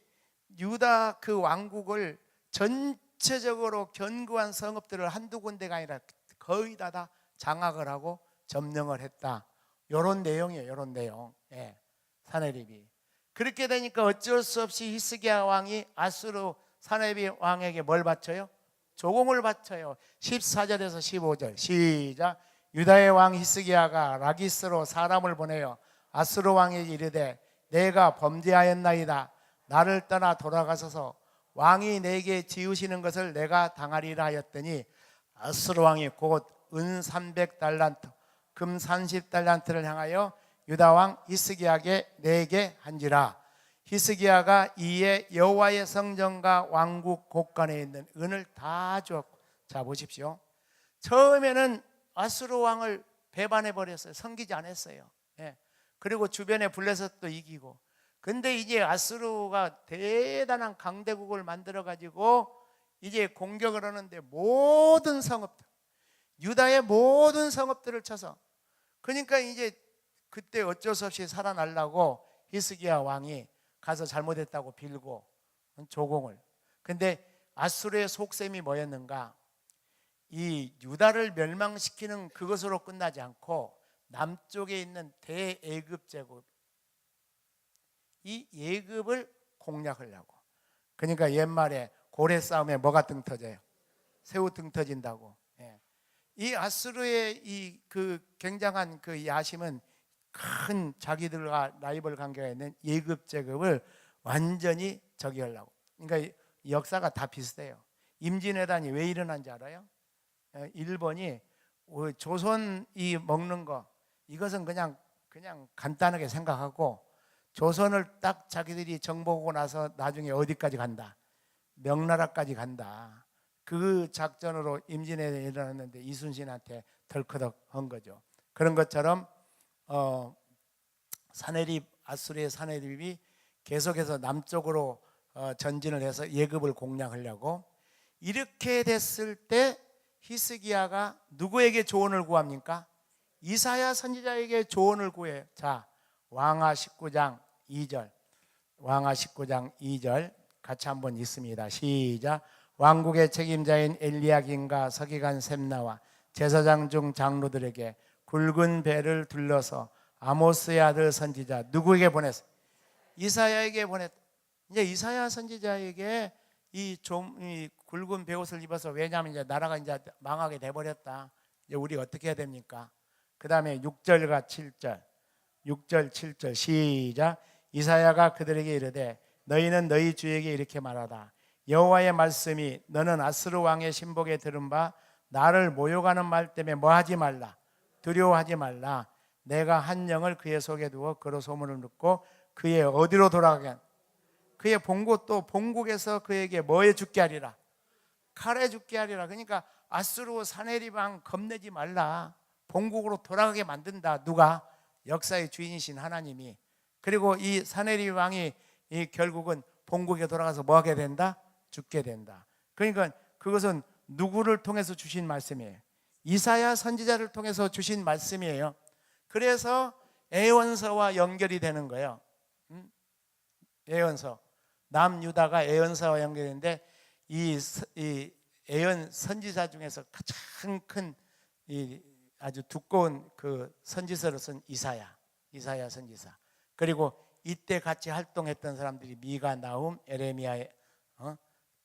유다 그 왕국을 전체적으로 견고한 성읍들을 한두 군데가 아니라 거의 다 장악을 하고 점령을 했다. 이런 내용이에요. 이런 내용. 예, 사네립이 그렇게 되니까 어쩔 수 없이 히스기야 왕이 아수르 사네립 왕에게 뭘 바쳐요? 조공을 바쳐요. 14절에서 15절 시작. 유다의 왕 히스기야가 라기스로 사람을 보내요. 아수르 왕에게 이르되 내가 범죄하였나이다. 나를 떠나 돌아가소서. 왕이 내게 지으시는 것을 내가 당하리라 하였더니 아수르 왕이 곧 은 300달란트 금 30달란트를 향하여 유다 왕 히스기야에게 내게 한지라. 히스기야가 이에 여호와의 성전과 왕국 곳간에 있는 은을 다 주었고. 자 보십시오. 처음에는 아수르 왕을 배반해 버렸어요. 섬기지 않았어요. 예. 그리고 주변에 블레셋도 이기고. 근데 이제 아수르가 대단한 강대국을 만들어 가지고 이제 공격을 하는데 모든 성읍들, 유다의 모든 성읍들을 쳐서, 그러니까 이제 그때 어쩔 수 없이 살아나려고 히스기야 왕이 가서 잘못했다고 빌고 조공을. 근데 아수르의 속셈이 뭐였는가? 이 유다를 멸망시키는 그것으로 끝나지 않고 남쪽에 있는 대애굽 제국, 이 애굽을 공략하려고. 그러니까 옛말에 고래 싸움에 뭐가 등 터져요? 새우 등 터진다고. 예. 이 아수르의 이 그 굉장한 그 야심은 큰 자기들과 라이벌 관계가 있는 예급 제급을 완전히 저기 하려고. 그러니까 역사가 다 비슷해요. 임진왜란이 왜 일어난지 알아요? 일본이 조선이 먹는 거 이것은 그냥 간단하게 생각하고 조선을 딱 자기들이 정복하고 나서 나중에 어디까지 간다? 명나라까지 간다. 그 작전으로 임진왜란이 일어났는데 이순신한테 덜커덕 한 거죠. 그런 것처럼 아수르의 사네립이 계속해서 남쪽으로 전진을 해서 예급을 공략하려고. 이렇게 됐을 때 히스기야가 누구에게 조언을 구합니까? 이사야 선지자에게 조언을 구해요. 자, 왕하 19장 2절, 왕하 19장 2절 같이 한번 읽습니다. 시작. 왕국의 책임자인 엘리야김과 서기관 셈나와 제사장 중 장로들에게 굵은 배를 둘러서 아모스의 아들 선지자 누구에게 보냈어? 이사야에게 보냈다. 이제 이사야 선지자에게 이 굵은 베옷을 입어서, 왜냐하면 이제 나라가 이제 망하게 돼 버렸다. 이제 우리 어떻게 해야 됩니까? 그 다음에 6절과 7절, 6절 7절 시작. 이사야가 그들에게 이르되 너희는 너희 주에게 이렇게 말하다. 여호와의 말씀이 너는 아수르 왕의 신복에 들은 바 나를 모욕하는 말 때문에 뭐 하지 말라, 두려워하지 말라. 내가 한 영을 그의 속에 두어 그로 소문을 듣고 그의 어디로 돌아가게, 그의 본국, 또 본국에서 그에게 뭐에 죽게 하리라? 칼에 죽게 하리라. 그러니까 아수르 사네립 왕 겁내지 말라. 본국으로 돌아가게 만든다. 누가? 역사의 주인이신 하나님이. 그리고 이 사네립 왕이 결국은 본국에 돌아가서 뭐 하게 된다? 죽게 된다. 그러니까 그것은 누구를 통해서 주신 말씀이에요? 이사야 선지자를 통해서 주신 말씀이에요. 그래서 애원서와 연결이 되는 거예요. 애원서, 남유다가 애원서와 연결되는데 이 애원 선지자 중에서 가장 큰 아주 두꺼운 그 선지서를 쓴 이사야 선지자. 그리고 이때 같이 활동했던 사람들이 미가, 나훔, 에레미야,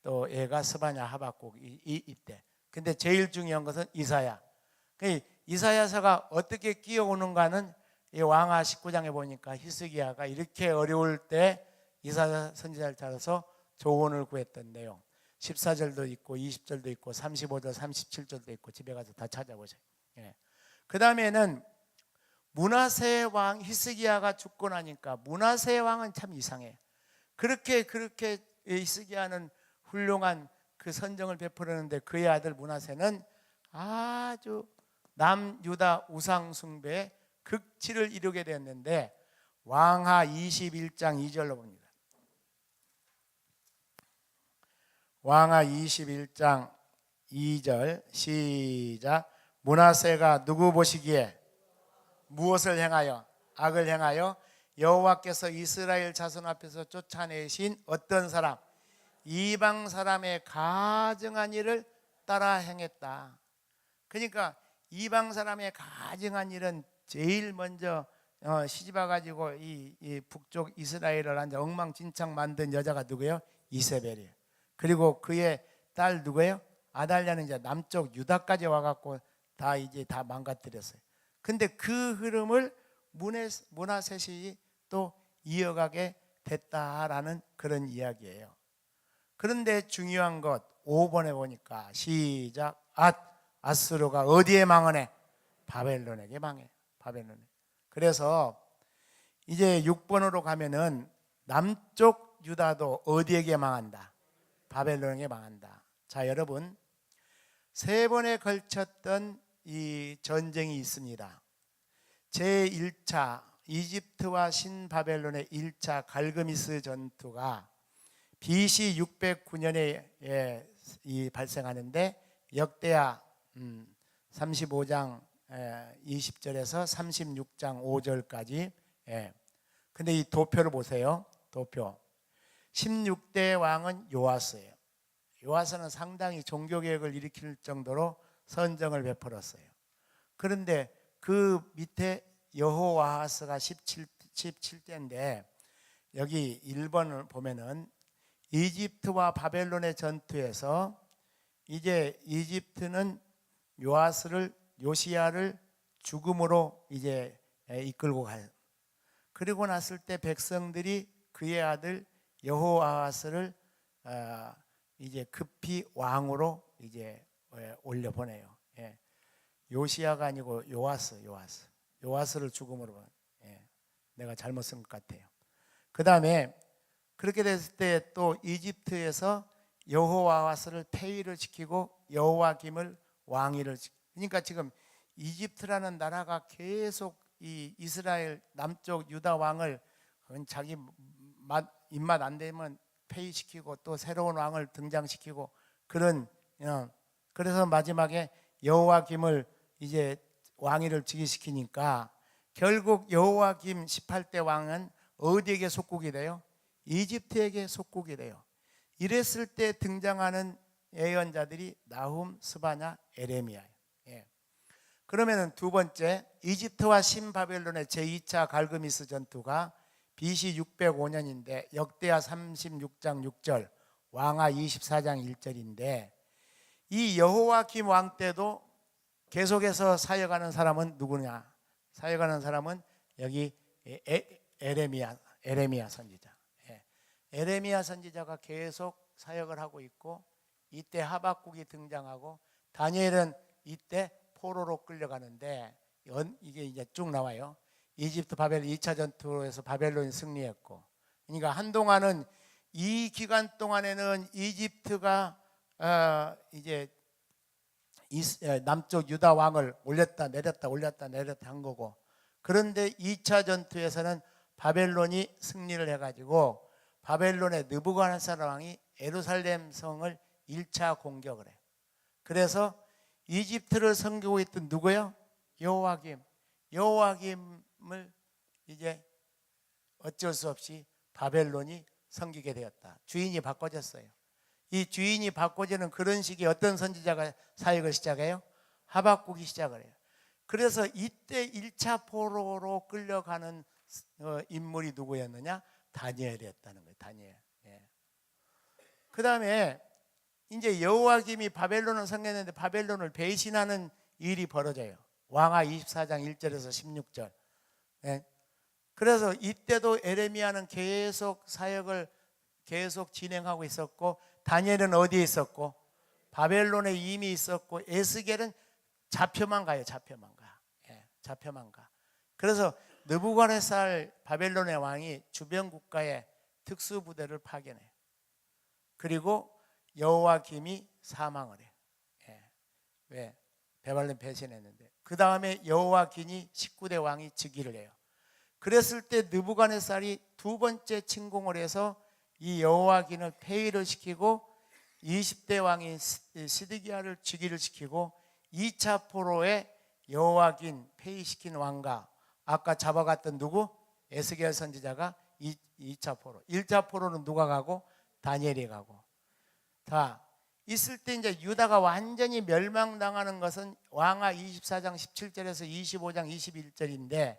또 에가, 스바냐, 하박국 이때. 근데 제일 중요한 것은 이사야. 이사야서가 어떻게 끼어오는가는 이 왕하 19장에 보니까 히스기야가 이렇게 어려울 때 이사야 선지자를 찾아서 조언을 구했던 내용 14절도 있고 20절도 있고 35절 37절도 있고 집에 가서 다 찾아보세요. 예. 그 다음에는 므낫세 왕 히스기야가 죽고 나니까 므낫세 왕은 참 이상해. 그렇게 히스기야는 훌륭한 그 선정을 베풀었는데 그의 아들 므낫세는 아주 남유다 우상 숭배에 극치를 이루게 되었는데 왕하 21장 2절로 봅니다. 왕하 21장 2절 시작. 므낫세가 누구 보시기에 무엇을 행하여 악을 행하여 여호와께서 이스라엘 자손 앞에서 쫓아내신 어떤 사람 이방 사람의 가증한 일을 따라 행했다. 그러니까 이방 사람의 가증한 일은 제일 먼저 시집와 가지고 이 북쪽 이스라엘을 완전 엉망진창 만든 여자가 누구예요? 이세벨이에요. 그리고 그의 딸 누구예요? 아달랴는 이제 남쪽 유다까지 와갖고 다 망가뜨렸어요. 근데 그 흐름을 므낫셋이 또 이어가게 됐다라는 그런 이야기예요. 그런데 중요한 것 5번에 보니까 시작. 아스루가 어디에 망하네? 바벨론에게 망해. 바벨론에. 그래서 이제 6번으로 가면은 남쪽 유다도 어디에게 망한다? 바벨론에게 망한다. 자, 여러분 3번에 걸쳤던 이 전쟁이 있습니다. 제1차 이집트와 신바벨론의 1차 갈그미스 전투가 BC 609년에 발생하는데 역대하 35장 20절에서 36장 5절까지. 근데 이 도표를 보세요. 도표 16대 왕은 요아스예요. 요아스는 상당히 종교개혁을 일으킬 정도로 선정을 베풀었어요. 그런데 그 밑에 여호와하스가 17대인데 여기 1번을 보면은 이집트와 바벨론의 전투에서 이제 이집트는 요시야를 죽음으로 이제 이끌고 가요. 그리고 났을 때 백성들이 그의 아들 여호아하스를 이제 급히 왕으로 이제 올려 보내요. 요시야가 아니고 요아스를 죽음으로. 내가 잘못 쓴 것 같아요. 그 다음에 그렇게 됐을 때 또 이집트에서 여호아하스를 폐위를 시키고 여호야김을 왕위를 그러니까 지금 이집트라는 나라가 계속 이 이스라엘 남쪽 유다 왕을 자기 입맛 안 되면 폐위시키고 또 새로운 왕을 등장시키고 그런 그래서 마지막에 여호야김을 이제 왕위를 즉위시키니까 결국 여호야김 18대 왕은 어디에게 속국이 돼요? 이집트에게 속국이 돼요. 이랬을 때 등장하는 예언자들이 나훔, 스바냐, 에레미야예요. 그러면은 두 번째 이집트와 신바벨론의 제2차 갈그미스 전투가 BC 605년인데 역대하 36장 6절 왕하 24장 1절인데 이 여호야김 왕 때도 계속해서 사역하는 사람은 누구냐? 사역하는 사람은 여기 에레미야 선지자. 에레미야 선지자가 계속 사역을 하고 있고 이때 하박국이 등장하고 다니엘은 이때 포로로 끌려가는데 이게 이제 쭉 나와요. 이집트 바벨론 2차 전투에서 바벨론이 승리했고 그러니까 한동안은 이 기간 동안에는 이집트가 이제 남쪽 유다 왕을 올렸다 내렸다 한 거고 그런데 2차 전투에서는 바벨론이 승리를 해가지고 바벨론의 느부갓네살 왕이 예루살렘 성을 1차 공격을 해요. 그래서 이집트를 섬기고 있던 누구예요? 여호야김을 이제 어쩔 수 없이 바벨론이 섬기게 되었다. 주인이 바꿔졌어요. 이 주인이 바꿔지는 그런 시기에 어떤 선지자가 사역을 시작해요? 하박국이 시작을 해요. 그래서 이때 1차 포로로 끌려가는 인물이 누구였느냐? 다니엘이었다는 거예요. 다니엘. 그 다음에 이제 여호야김이 바벨론을 섬겼는데 바벨론을 배신하는 일이 벌어져요. 왕하 24장 1절에서 16절. 예. 그래서 이때도 에레미야는 계속 사역을 계속 진행하고 있었고, 다니엘은 어디에 있었고, 바벨론에 이미 있었고, 에스겔은 잡혀만 가요. 잡혀만 가. 예, 잡혀만 가. 그래서 느부갓네살 바벨론의 왕이 주변 국가에 특수부대를 파견해요. 그리고 여호와김이 사망을 해요. 예. 왜? 베발렘 배신했는데. 그 다음에 여호와김이 19대 왕이 즉위를 해요. 그랬을 때 느부갓네살이 두 번째 침공을 해서 이 여호와김을 폐위를 시키고 20대 왕인 시드기야를 즉위를 시키고 2차 포로에 여호와김 폐위시킨 왕과 아까 잡아갔던 누구? 에스겔 선지자가 2차 포로. 1차 포로는 누가 가고? 다니엘이 가고. 다 있을 때 이제 유다가 완전히 멸망당하는 것은 왕하 24장 17절에서 25장 21절인데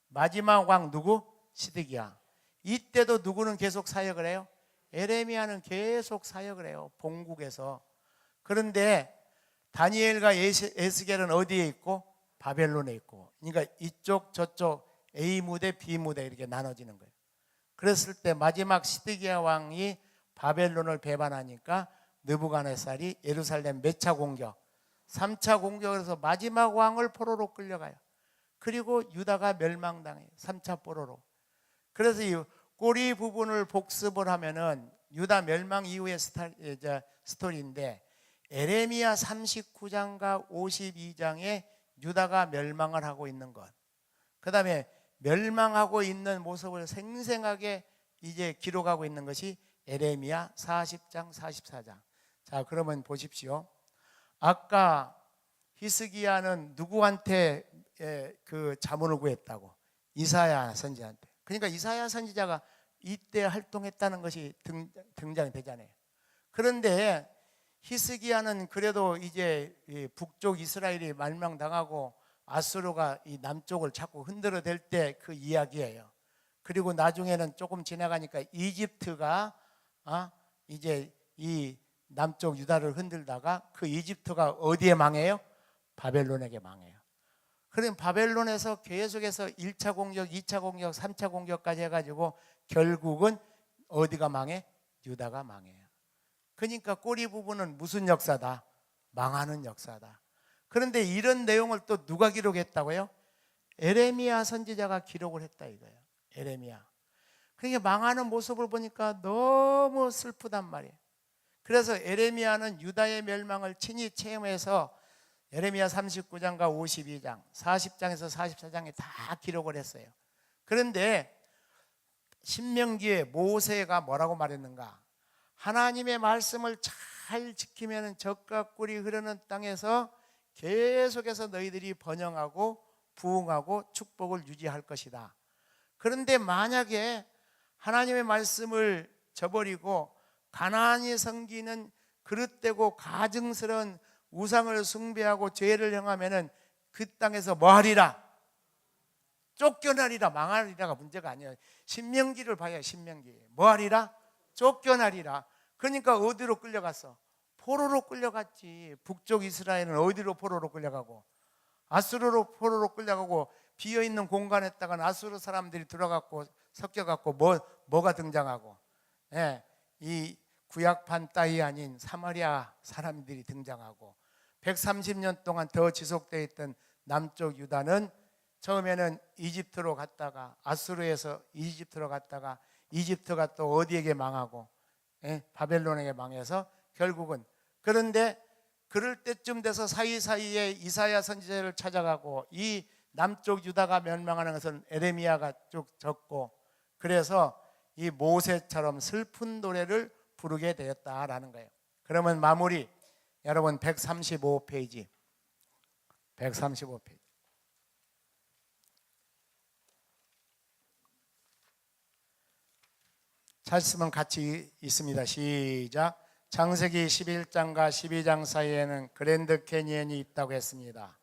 마지막 왕 누구? 시드기야. 이때도 누구는 계속 사역을 해요? 에레미야는 계속 사역을 해요. 본국에서. 그런데 다니엘과 에스겔은 어디에 있고? 바벨론에 있고. 그러니까 이쪽 저쪽 A 무대 B 무대 이렇게 나눠지는 거예요. 그랬을 때 마지막 시드기야 왕이 바벨론을 배반하니까 느부갓네살이 예루살렘 몇 차 공격? 3차 공격에서 마지막 왕을 포로로 끌려가요. 그리고 유다가 멸망당해요. 3차 포로로. 그래서 이 꼬리 부분을 복습을 하면은 유다 멸망 이후의 스토리인데 에레미야 39장과 52장에 유다가 멸망을 하고 있는 것. 그 다음에 멸망하고 있는 모습을 생생하게 이제 기록하고 있는 것이 에레미야 40장 44장. 자, 그러면 보십시오. 아까 히스기야는 누구한테 그 자문을 구했다고? 이사야 선지자한테. 그러니까 이사야 선지자가 이때 활동했다는 것이 등장이 되잖아요. 그런데 히스기야는 그래도 이제 북쪽 이스라엘이 멸망당하고 아수르가 이 남쪽을 자꾸 흔들어댈 때 그 이야기예요. 그리고 나중에는 조금 지나가니까 이집트가 이제 이 남쪽 유다를 흔들다가 그 이집트가 어디에 망해요? 바벨론에게 망해요. 그럼 바벨론에서 계속해서 1차 공격, 2차 공격, 3차 공격까지 해가지고 결국은 어디가 망해? 유다가 망해요. 그러니까 꼬리 부분은 무슨 역사다? 망하는 역사다. 그런데 이런 내용을 또 누가 기록했다고요? 에레미야 선지자가 기록을 했다 이거예요. 에레미야. 그러니까 망하는 모습을 보니까 너무 슬프단 말이에요. 그래서 에레미야는 유다의 멸망을 친히 체험해서 에레미야 39장과 52장, 40장에서 44장에 다 기록을 했어요. 그런데 신명기에 모세가 뭐라고 말했는가? 하나님의 말씀을 잘 지키면 적과 꿀이 흐르는 땅에서 계속해서 너희들이 번영하고 부흥하고 축복을 유지할 것이다. 그런데 만약에 하나님의 말씀을 저버리고 가나안이 섬기는 그릇되고 가증스러운 우상을 숭배하고 죄를 행하면은 그 땅에서 뭐 하리라? 쫓겨나리라. 망하리라가 문제가 아니에요. 신명기를 봐야 신명기. 뭐 하리라? 쫓겨나리라. 그러니까 어디로 끌려갔어? 포로로 끌려갔지. 북쪽 이스라엘은 어디로 포로로 끌려가고? 아수르로 포로로 끌려가고 비어있는 공간에다가 아수르 사람들이 들어갔고 섞여갖고 뭐가 등장하고, 이 구약판 따위 아닌 사마리아 사람들이 등장하고 130년 동안 더 지속되어 있던 남쪽 유다는 처음에는 이집트로 갔다가 아수르에서 이집트로 갔다가 이집트가 또 어디에게 망하고 바벨론에게 망해서 결국은, 그런데 그럴 때쯤 돼서 사이사이에 이사야 선지자를 찾아가고 이 남쪽 유다가 멸망하는 것은 에레미야가 쭉 적고, 그래서 이 모세처럼 슬픈 노래를 부르게 되었다라는 거예요. 그러면 마무리, 여러분 135페이지 135페이지 찾으면 같이 있습니다. 시작. 창세기 11장과 12장 사이에는 그랜드 캐니언이 있다고 했습니다.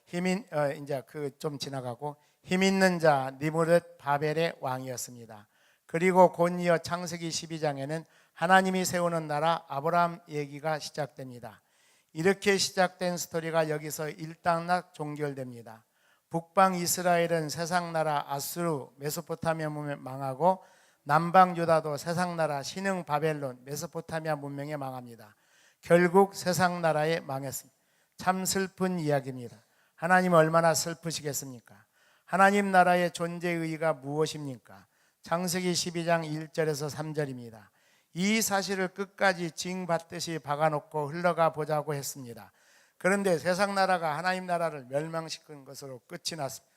이제 그 좀 지나가고 힘 있는 자 니므롯 바벨의 왕이었습니다. 그리고 곧이어 창세기 12장에는 하나님이 세우는 나라 아브라함 얘기가 시작됩니다. 이렇게 시작된 스토리가 여기서 일단락 종결됩니다. 북방 이스라엘은 세상 나라 아수르 메소포타미아 문명 망하고 남방 유다도 세상 나라 신흥 바벨론 메소포타미아 문명에 망합니다. 결국 세상 나라에 망했습니다. 참 슬픈 이야기입니다. 하나님 얼마나 슬프시겠습니까? 하나님 나라의 존재 의의가 무엇입니까? 창세기 12장 1절에서 3절입니다. 이 사실을 끝까지 징받듯이 박아놓고 흘러가 보자고 했습니다. 그런데 세상 나라가 하나님 나라를 멸망시킨 것으로 끝이 났습니다.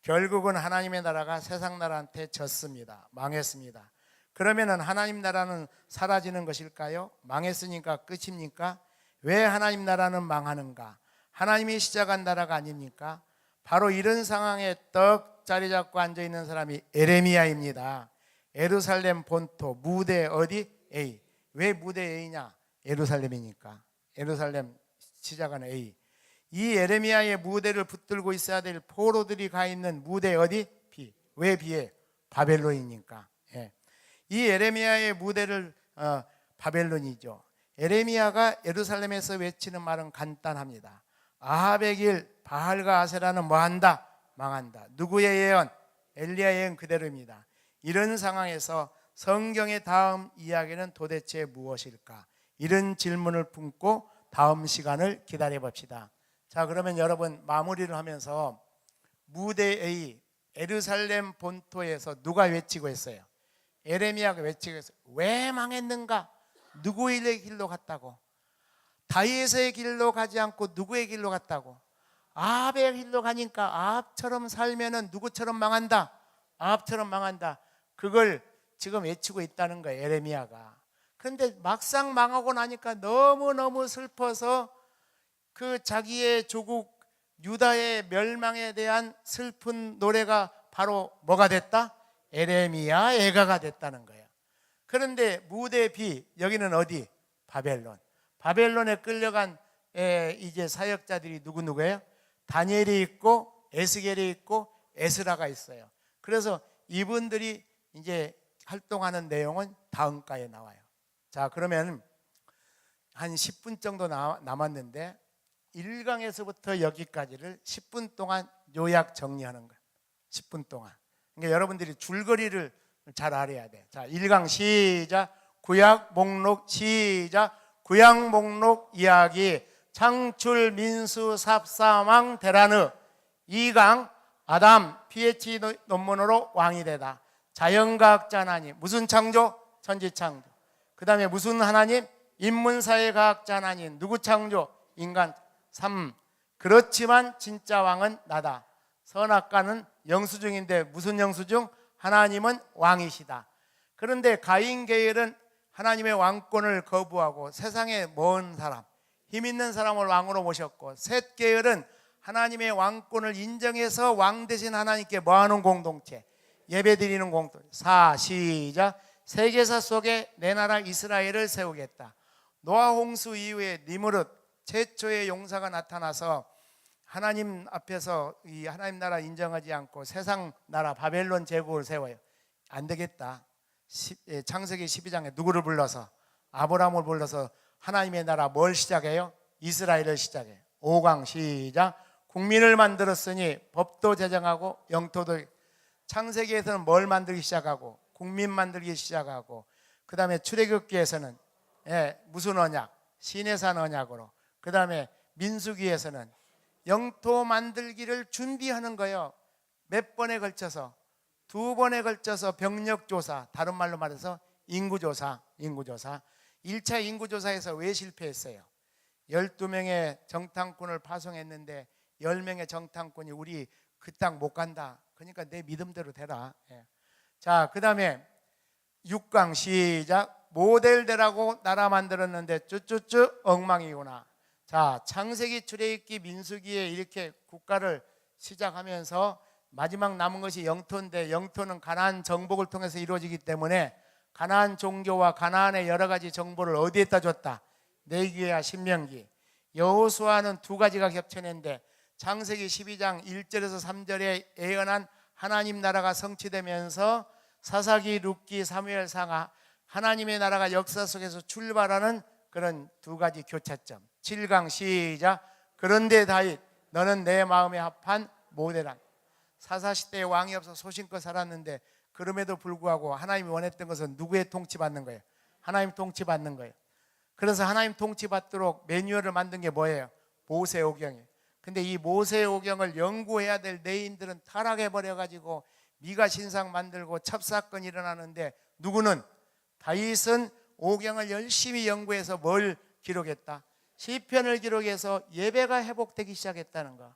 결국은 하나님의 나라가 세상 나라한테 졌습니다. 망했습니다. 그러면 하나님 나라는 사라지는 것일까요? 망했으니까 끝입니까? 왜 하나님 나라는 망하는가? 하나님이 시작한 나라가 아닙니까? 바로 이런 상황에 떡 자리 잡고 앉아있는 사람이 에레미야입니다. 예루살렘 본토 무대 어디? A. 왜 무대 A냐? 예루살렘이니까. 예루살렘 시작하는 A. 이 에레미야의 무대를 붙들고 있어야 될 포로들이 가 있는 무대 어디? B. 왜 B에? 바벨론이니까. 예. 이 에레미야의 무대를 바벨론이죠. 에레미야가 예루살렘에서 외치는 말은 간단합니다. 아합의 길 바알과 아세라는 뭐한다? 망한다. 누구의 예언? 엘리야의 예언 그대로입니다. 이런 상황에서 성경의 다음 이야기는 도대체 무엇일까? 이런 질문을 품고 다음 시간을 기다려 봅시다. 자, 그러면 여러분 마무리를 하면서 무대 A 예루살렘 본토에서 누가 외치고 했어요? 에레미야가 외치고 했어요. 왜 망했는가? 누구의 길로 갔다고? 다윗의 길로 가지 않고 누구의 길로 갔다고? 아합의 길로 가니까 아합처럼 살면은 누구처럼 망한다? 아합처럼 망한다. 그걸 지금 외치고 있다는 거예요, 에레미야가. 그런데 막상 망하고 나니까 너무너무 슬퍼서 그 자기의 조국 유다의 멸망에 대한 슬픈 노래가 바로 뭐가 됐다? 에레미야 애가가 됐다는 거예요. 그런데 무대 B 여기는 어디? 바벨론. 바벨론에 끌려간 이제 사역자들이 누구예요? 다니엘이 있고 에스겔이 있고 에스라가 있어요. 그래서 이분들이 이제 활동하는 내용은 다음가에 나와요. 자, 그러면 한 10분 정도 남았는데 1강에서부터 여기까지를 10분 동안 요약 정리하는 거예요. 10분 동안. 그러니까 여러분들이 줄거리를 잘 알아야 돼. 자, 1강 시작. 구약 목록 시작. 구약 목록 이야기. 창출 민수 삽사왕 데라느. 2강 아담 PhD 논문으로 왕이 되다. 자연과학자 하나님. 무슨 창조? 천지창조. 그 다음에 무슨 하나님? 인문사회과학자 하나님. 누구 창조? 인간. 3. 그렇지만 진짜 왕은 나다. 선악과는 영수증인데 무슨 영수증? 하나님은 왕이시다. 그런데 가인 계열은 하나님의 왕권을 거부하고 세상에 먼 사람, 힘 있는 사람을 왕으로 모셨고, 셋 계열은 하나님의 왕권을 인정해서 왕 대신 하나님께 뭐하는 공동체? 예배드리는 공동체. 4. 시작. 세계사 속에 내 나라 이스라엘을 세우겠다. 노아 홍수 이후에 니므롯 최초의 용사가 나타나서 하나님 앞에서 이 하나님 나라 인정하지 않고 세상 나라 바벨론 제국을 세워요. 안 되겠다. 창세기 12장에 누구를 불러서? 아브라함을 불러서 하나님의 나라 뭘 시작해요? 이스라엘을 시작해요. 5강 시작. 국민을 만들었으니 법도 제정하고 영토도. 창세기에서는 뭘 만들기 시작하고? 국민 만들기 시작하고, 그 다음에 출애굽기에서는 무슨 언약? 시내산 언약으로. 그 다음에 민수기에서는 영토 만들기를 준비하는 거예요. 몇 번에 걸쳐서? 2번에 걸쳐서 병력조사, 다른 말로 말해서 인구조사. 1차 인구조사에서 왜 실패했어요? 12명의 정탐꾼을 파송했는데 10명의 정탐꾼이 우리 그 땅 못 간다. 그러니까 내 믿음대로 되라. 자, 그 다음에 6강 시작. 모델대라고 나라 만들었는데 쭈쭈쭈 엉망이구나. 자, 창세기 출애굽기 민수기에 이렇게 국가를 시작하면서 마지막 남은 것이 영토인데, 영토는 가나안 정복을 통해서 이루어지기 때문에 가나안 종교와 가나안의 여러 가지 정보를 어디에다 줬다? 레위기와 신명기. 여호수아는 두 가지가 겹쳐낸데 창세기 12장 1절에서 3절에 예언한 하나님 나라가 성취되면서 사사기, 룻기, 사무엘 상하, 하나님의 나라가 역사 속에서 출발하는 그런 두 가지 교차점. 7강 시작. 그런데 다윗 너는 내 마음에 합한 모델한. 사사시대에 왕이 없어 소신껏 살았는데 그럼에도 불구하고 하나님이 원했던 것은 누구의 통치받는 거예요? 하나님 통치받는 거예요. 그래서 하나님 통치받도록 매뉴얼을 만든 게 뭐예요? 모세오경이에요. 근데 이 모세오경을 연구해야 될 내인들은 타락해버려가지고 미가 신상 만들고 첩사건이 일어나는데, 누구는? 다윗은 오경을 열심히 연구해서 뭘 기록했다? 시편을 기록해서 예배가 회복되기 시작했다는 거.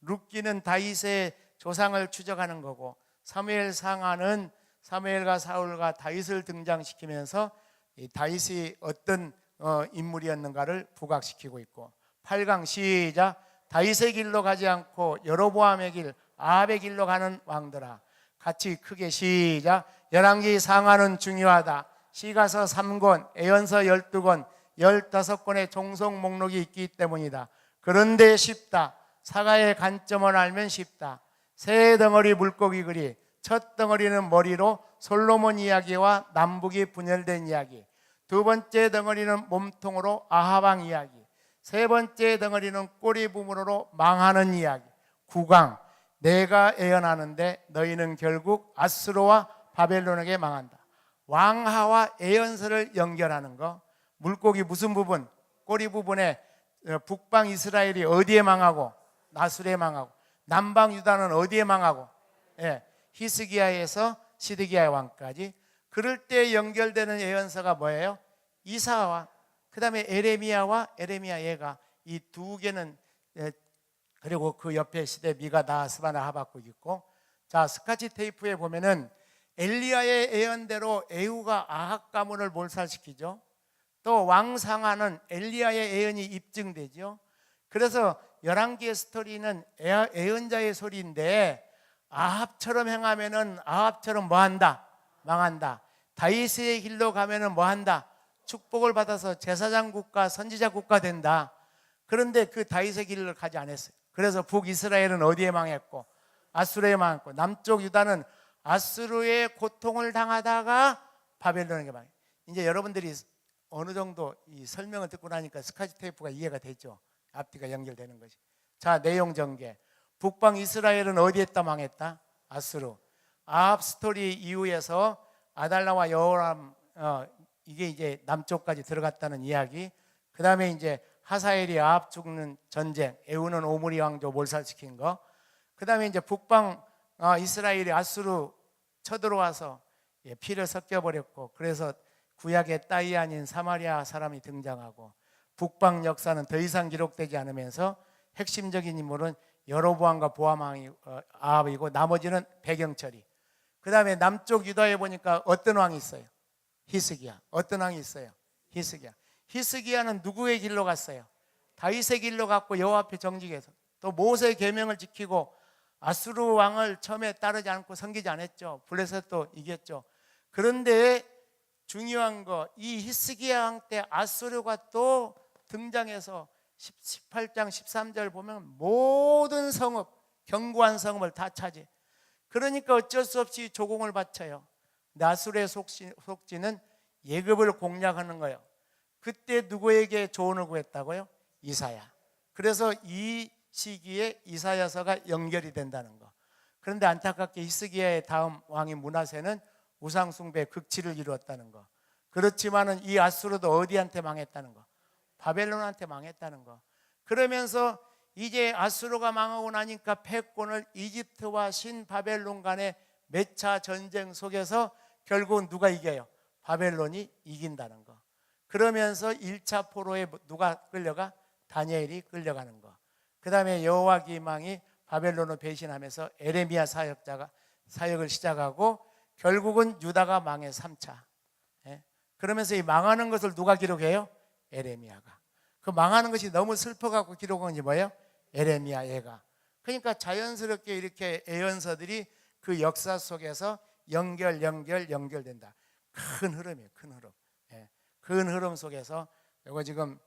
룻기는 다윗의 조상을 추적하는 거고, 사무엘상하는 사무엘과 사울과 다윗을 등장시키면서 이 다윗이 어떤 인물이었는가를 부각시키고 있고, 8강 시작. 다윗의 길로 가지 않고 여로보암의 길, 아합의 길로 가는 왕들아. 같이 크게 시작. 열왕기 상하는 중요하다. 시가서 3권, 애언서 12권, 15권의 종속 목록이 있기 때문이다. 그런데 쉽다. 사과의 관점을 알면 쉽다. 새 덩어리 물고기 그리, 첫 덩어리는 머리로 솔로몬 이야기와 남북이 분열된 이야기, 두 번째 덩어리는 몸통으로 아하방 이야기, 세 번째 덩어리는 꼬리 부분으로 망하는 이야기. 9강, 내가 애언하는데 너희는 결국 아수르와 바벨론에게 망한다. 왕하와 애언서를 연결하는 거. 물고기 무슨 부분? 꼬리 부분에 북방 이스라엘이 어디에 망하고? 아수르에 망하고. 남방 유다는 어디에 망하고? 히스기야에서 시드기야 왕까지. 그럴 때 연결되는 예언서가 뭐예요? 이사와 그 다음에 에레미야와 에레미야 예가, 이 두 개는, 그리고 그 옆에 시대 미가, 나스바나, 하박국 있고. 자, 스카치 테이프에 보면은 엘리야의 예언대로 에후가 아합 가문을 몰살시키죠. 또 왕상하는 엘리야의 예언이 입증되죠. 그래서 열왕기의 스토리는 예언자의 소리인데, 아합처럼 행하면은 아합처럼 뭐한다? 망한다. 다윗의 길로 가면은 뭐한다? 축복을 받아서 제사장 국가, 선지자 국가 된다. 그런데 그 다윗의 길을 가지 않았어요. 그래서 북이스라엘은 어디에 망했고? 아수르에 망했고, 남쪽 유다는 아수르의 고통을 당하다가 바벨론에게 망했어요. 이제 여러분들이 어느 정도 이 설명을 듣고 나니까 스카치 테이프가 이해가 되죠. 앞뒤가 연결되는 것이. 자, 내용 전개. 북방 이스라엘은 어디에다 망했다? 아수르. 아합 스토리 이후에서 아달라와 여호람, 이게 이제 남쪽까지 들어갔다는 이야기. 그 다음에 이제 하사엘이 아합 죽는 전쟁, 에후는 오므리 왕조 몰살시킨 거. 그 다음에 이제 북방 이스라엘이 아수르 쳐들어와서 피를 섞여버렸고, 그래서 구약의 딸이 아닌 사마리아 사람이 등장하고, 북방 역사는 더 이상 기록되지 않으면서 핵심적인 인물은 여로보암과 보암 왕이 아합이고, 나머지는 배경 처리. 그 다음에 남쪽 유다에 보니까 어떤 왕이 있어요? 히스기야. 어떤 왕이 있어요? 히스기야. 히스기야는 누구의 길로 갔어요? 다윗의 길로 갔고, 여호와 앞에 정직해서 또 모세의 계명을 지키고, 아수르 왕을 처음에 따르지 않고 섬기지 않았죠. 블레셋도 이겼죠. 그런데 중요한 거, 이 히스기야 왕 때 아수르가 또 등장해서 18장 13절 보면 모든 성읍, 견고한 성읍을 다 차지. 그러니까 어쩔 수 없이 조공을 바쳐요. 아수르의 속지는 예급을 공략하는 거예요. 그때 누구에게 조언을 구했다고요? 이사야. 그래서 이 시기에 이사야서가 연결이 된다는 거. 그런데 안타깝게 히스기야의 다음 왕인 므낫세는 우상숭배 극치를 이루었다는 거. 그렇지만은 이 아수르도 어디한테 망했다는 거? 바벨론한테 망했다는 거. 그러면서 이제 아수르가 망하고 나니까 패권을 이집트와 신바벨론 간의 몇 차 전쟁 속에서 결국은 누가 이겨요? 바벨론이 이긴다는 거. 그러면서 1차 포로에 누가 끌려가? 다니엘이 끌려가는 거. 그 다음에 여호와김 왕이 바벨론을 배신하면서 에레미야 사역자가 사역을 시작하고, 결국은 유다가 망해 3차. 그러면서 이 망하는 것을 누가 기록해요? 에레미야가. 그 망하는 것이 너무 슬퍼갖고 기록한 게 뭐예요? 에레미야 예가. 그러니까 자연스럽게 이렇게 예언서들이 그 역사 속에서 연결된다. 큰 흐름이에요. 큰 흐름. 큰 흐름 속에서 이거 지금